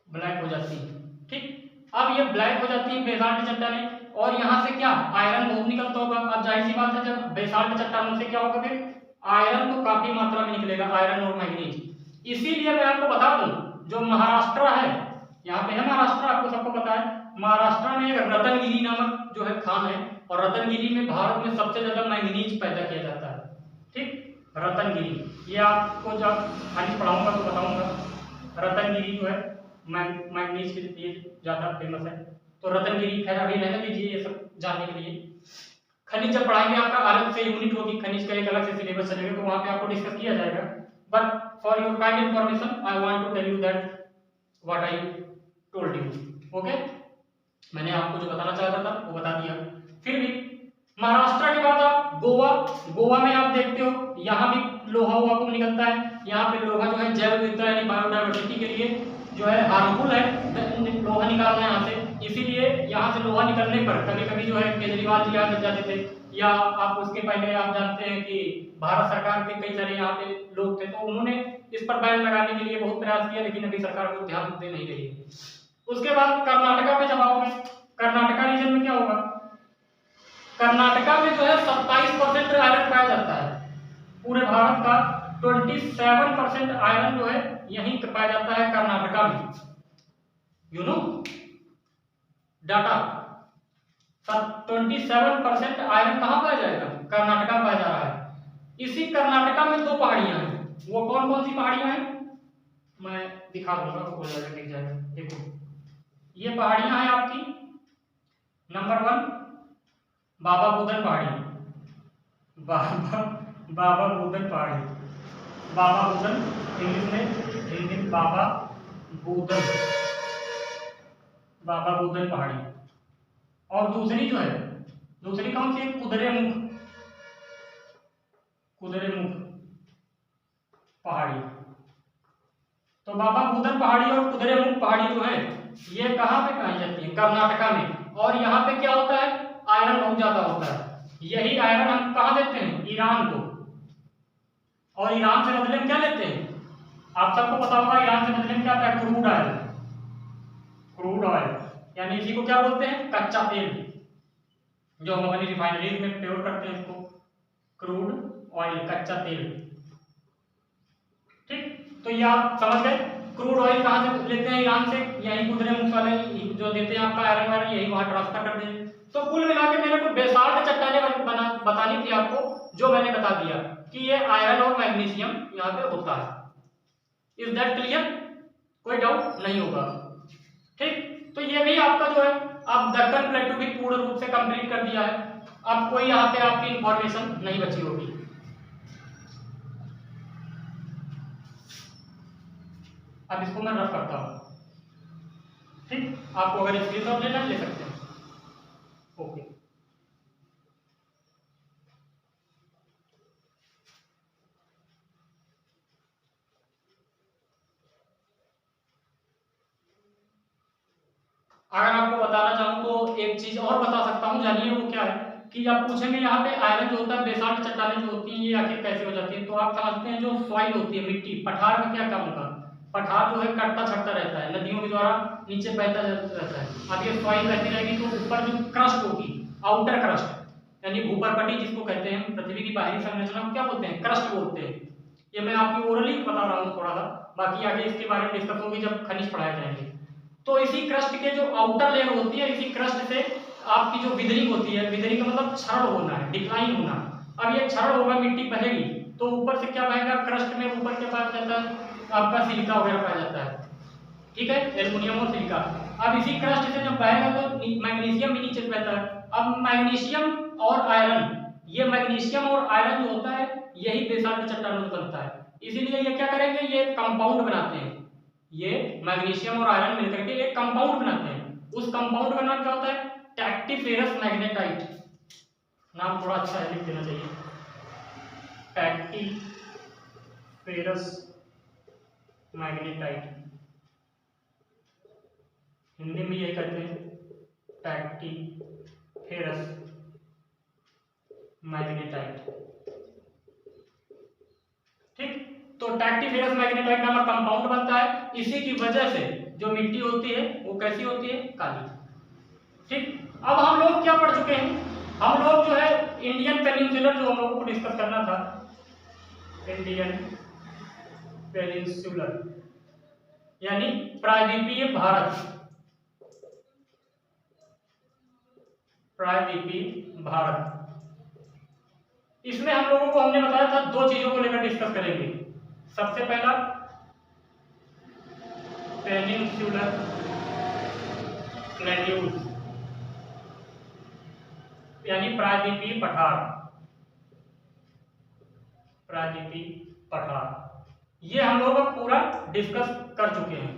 ब्लैक हो जाती है, ठीक। अब ये ब्लैक हो जाती है बेसाल्ट चट्टानें, और यहाँ से क्या, आयरन बहुत निकलता होगा। अब जाहिर सी बात है, जब बेसाल्ट चट्टानों से क्या होगा, फिर आयरन तो काफी मात्रा में निकलेगा, आयरन और मैग्नीज। इसीलिए मैं आपको बता दूं, जो महाराष्ट्र है, यहाँ पे है महाराष्ट्र, आपको सबको पता है, महाराष्ट्र में रतनगिरी नामक जो है खान है, और रतनगिरी में भारत में सबसे ज्यादा मैग्नीज पैदा किया जाता है, ठीक। रतनगिरी, ये आपको जब खनिज पढ़ाऊंगा तो बताऊंगा, रतनगिरी जो है मैग्नीज के लिए ज्यादा फेमस है। तो रतनगिरी, खैर अभी रहने दीजिए ये सब जानने के लिए, खनिज जब पढ़ाएंगे आपका अलग से यूनिट होगी, खनिज का एक अलग से सिलेबस चलेगा, तो वहां पे आपको डिस्कस किया जाएगा। But for your kind information I want to tell you that what I told you, okay. मैंने आपको जो बताना चाहता था वो बता दिया। फिर भी महाराष्ट्र के बाद आप गोवा, गोवा में आप देखते हो यहाँ भी लोहा हुआ को निकलता है। यहाँ पे लोहा जो है जैव विविधता यानी बायोडाइवर्सिटी के लिए जो है हार्मफुल है लोहा निकालना यहाँ से। इसीलिए यहाँ से लोहा निकलने पर कभी कभी जो है केजरीवाल जी यहाँ जाते थे, या आप उसके पहले आप जानते हैं कि भारत सरकार के कई सारे यहाँ पे लोग थे, तो उन्होंने इस पर बैन लगाने के लिए बहुत प्रयास किया, लेकिन अभी सरकार को ध्यान दे नहीं रही है। उसके बाद कर्नाटका में जब आओगे, कर्नाटका रीजन में क्या होगा, कर्नाटका में जो है 27% आयरन पाया जाता है। पूरे भारत का 27% आयरन जो है यहीं पाया जाता है कर्नाटका में। यू नो डाटा 27% आयरन कहाँ पाया जाएगा, कर्नाटका में पाया जा रहा है। इसी कर्नाटका में दो पहाड़ियां हैं, वो कौन कौन सी पहाड़ियां हैं मैं दिखा दूंगा, आपको दिख जाएगा। देखो ये पहाड़ियां हैं आपकी, नंबर 1 बाबा बुदन पहाड़ी, बाबा बुदन पहाड़ी, बाबा बुदन इंग्लिश में, हिंदी में बाबा बुदन पहाड़ी। और दूसरी जो है, दूसरी कौन सी है, कुद्रेमुख पहाड़ी। तो बाबा बुदन पहाड़ी और कुद्रेमुख पहाड़ी जो है ये कहाँ पे पाई जाती है, कर्नाटका में। और यहाँ पे क्या होता है, आयरन बहुत ज्यादा होता है। यही आयरन हम कहाँ देते हैं, ईरान को। और ईरान से बदले में क्या लेते हैं, आप सबको पता होगा ईरान से बदले में क्या आता है, क्रूड ऑयल यानी इसी को क्या बोलते हैं, कच्चा तेल, जो हम अपनी रिफाइनरीज में प्रयोग करते हैं, इसको क्रूड ऑयल, कच्चा तेल। ठीक, तो ये आप समझ गए। क्रूड ऑयल कहाँ से लेते हैं, ईरान से, यही कुद्रेमुख वाले जो देते हैं आपका आयरन वायरन, यही वहां ट्रांसफर करते हैं। तो कुल मिला के मेरे को बेसाल्ट चट्टानें बतानी थी आपको, जो मैंने बता दिया कि ये आयरन और मैग्नीशियम यहाँ पे होता है। इज दैट क्लियर, कोई डाउट नहीं होगा। ठीक, तो ये भी आपका जो है, आप दक्कन प्लेटू भी पूर्ण रूप से कंप्लीट कर दिया है। अब कोई यहाँ पे आपकी इंफॉर्मेशन नहीं बची होगी। अब इसको मैं रफ करता हूँ। ठीक, आपको अगर स्क्रीनशॉट लेना है ले सकते हैं। ओके, अगर आपको बताना चाहूँ तो एक चीज और बता सकता हूँ, जानिए वो क्या है कि आप पूछेंगे यहाँ पे आयरन जो होता है, बेसाल्ट चट्टानें जो होती हैं ये आखिर कैसे हो जाती है। तो आप समझते हैं जो सॉइल होती है, मिट्टी, पठार में क्या काम होगा, पठार जो है कटता छटता रहता है, नदियों के द्वारा नीचे बहता रहता है। अब ये सॉइल बहती रहेगी तो ऊपर जो क्रस्ट होगी, आउटर क्रस्ट यानी भूपरपट्टी जिसको कहते हैं, पृथ्वी की बाहरी संरचना को क्या बोलते हैं, क्रस्ट बोलते हैं। ये मैं आपकी ओरली बता रहा हूँ थोड़ा सा, बाकी आगे इसके बारे में डिस्कस होगी जब खनिज पढ़ाए जाएंगे। तो इसी क्रस्ट के जो आउटर लेयर होती है, इसी क्रस्ट से आपकी जो विदरिंग होती है, विदरिंग का मतलब क्षरण होना है, डिक्लाइन होना। अब ये क्षरण होगा, मिट्टी बहेगी तो ऊपर से क्या बहेगा, क्रस्ट में ऊपर क्या पाया जाता है, आपका सिलिका वगैरह पाया जाता है। ठीक है, एल्युमिनियम और सिलिका। अब इसी क्रस्ट से जब बहेगा तो मैग्नीशियम भी नीचे बहता है। अब मैग्नीशियम और आयरन, ये मैग्नीशियम और आयरन जो होता है यही बेसाल्ट चट्टानों में बनता है। इसीलिए ये क्या करेंगे, ये कंपाउंड बनाते हैं, ये मैग्नीशियम और आयरन मिलकर के एक कंपाउंड बनाते हैं। उस कंपाउंड का नाम क्या होता है, टैक्टिफेरस मैग्नेटाइट। नाम थोड़ा अच्छा है, लिख देना चाहिए, टैक्टिफेरस मैग्नेटाइट। हिंदी में ये कहते हैं टैक्टिफेरस मैग्नेटाइट। ठीक, तो टैक्टिफेरस मैग्नेटाइट नामक कंपाउंड बनता है। इसी की वजह से जो मिट्टी होती है वो कैसी होती है, काली। ठीक, अब हम लोग क्या पढ़ चुके हैं, हम लोग जो है इंडियन पेनिनसुलर जो हम लोगों को डिस्कस करना था, इंडियन पेनिनसुलर यानी प्रायद्वीपीय भारत, प्रायद्वीपीय भारत। इसमें हम लोगों को हमने बताया था दो चीजों को लेकर डिस्कस करेंगे। सबसे पहला पेनिनसुलर प्लेन्यूज यानी प्रायद्वीपीय पठार, प्रायद्वीपीय पठार, ये हम लोग पूरा डिस्कस कर चुके हैं।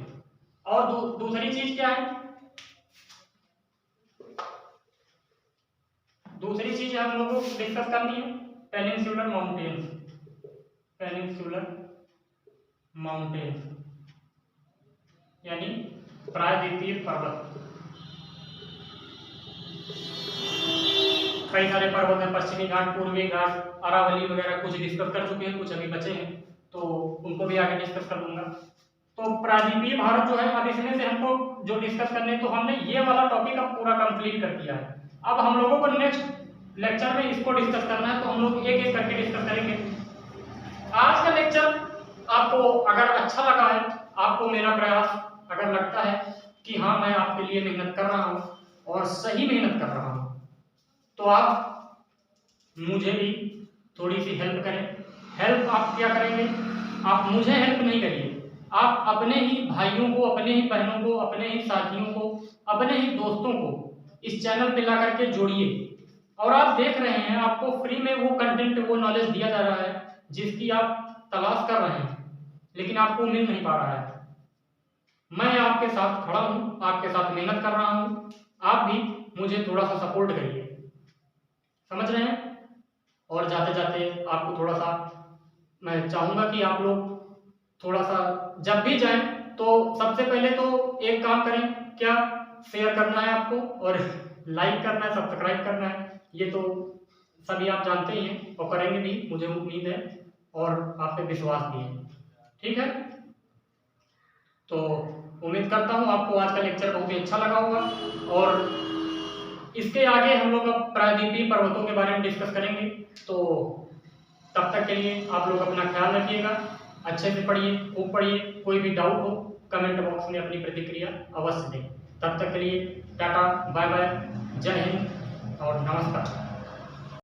और दूसरी चीज क्या है, दूसरी चीज हम लोगों को डिस्कस करनी है पेनिनसुलर माउंटेन्स। पेनिनसुलर माउंटेन्स, यानी प्रायद्वीपीय पर्वत। कई सारे पर्वत हैं, पश्चिमी घाट, पूर्वी घाट, अरावली वगैरह, कुछ डिस्कस कर चुके हैं, कुछ अभी बचे हैं, तो उनको भी आगे डिस्कस कर लूंगा। तो प्रायद्वीपीय भारत जो है, अब इसमें से हमको जो डिस्कस करने, तो हमने ये वाला टॉपिक अब पूरा कंप्लीट कर दिया है। अब हम लोगों को नेक्स्ट लेक्चर में इसको डिस्कस करना है, तो हम लोग एक एक करके डिस्कस करेंगे। आज का लेक्चर आपको अगर अच्छा लगा है, आपको मेरा प्रयास अगर लगता है कि हाँ मैं आपके लिए मेहनत कर रहा हूँ और सही मेहनत कर रहा हूँ, तो आप मुझे भी थोड़ी सी हेल्प करें। हेल्प आप क्या करेंगे? आप मुझे हेल्प नहीं करिए, आप अपने ही भाइयों को, अपने ही बहनों को, अपने ही साथियों को, अपने ही दोस्तों को इस चैनल पे ला करके जोड़िए। और आप देख रहे हैं, आपको फ्री में वो कंटेंट, वो नॉलेज दिया जा रहा है जिसकी आप तलाश कर रहे हैं, लेकिन आपको मिल नहीं पा रहा है। मैं आपके साथ खड़ा हूँ, आपके साथ मेहनत कर रहा हूँ, आप भी मुझे थोड़ा सा सपोर्ट करिए, समझ रहे हैं? और जाते जाते आपको थोड़ा सा मैं चाहूँगा कि आप लोग थोड़ा सा जब भी जाएं तो सबसे पहले तो एक काम करें, क्या शेयर करना है आपको, और लाइक करना है, सब्सक्राइब करना है, ये तो सभी आप जानते ही हैं और करेंगे भी, मुझे उम्मीद है और आप पे विश्वास भी है। ठीक है, तो उम्मीद करता हूँ आपको आज का लेक्चर बहुत ही अच्छा लगा होगा, और इसके आगे हम लोग अब प्रायद्वीपीय पर्वतों के बारे में डिस्कस करेंगे। तो तब तक के लिए आप लोग अपना ख्याल रखिएगा, अच्छे से पढ़िए, खूब पढ़िए। कोई भी डाउट हो कमेंट बॉक्स में अपनी प्रतिक्रिया अवश्य दें। तब तक के लिए टाटा, बाय बाय, जय हिंद और नमस्कार।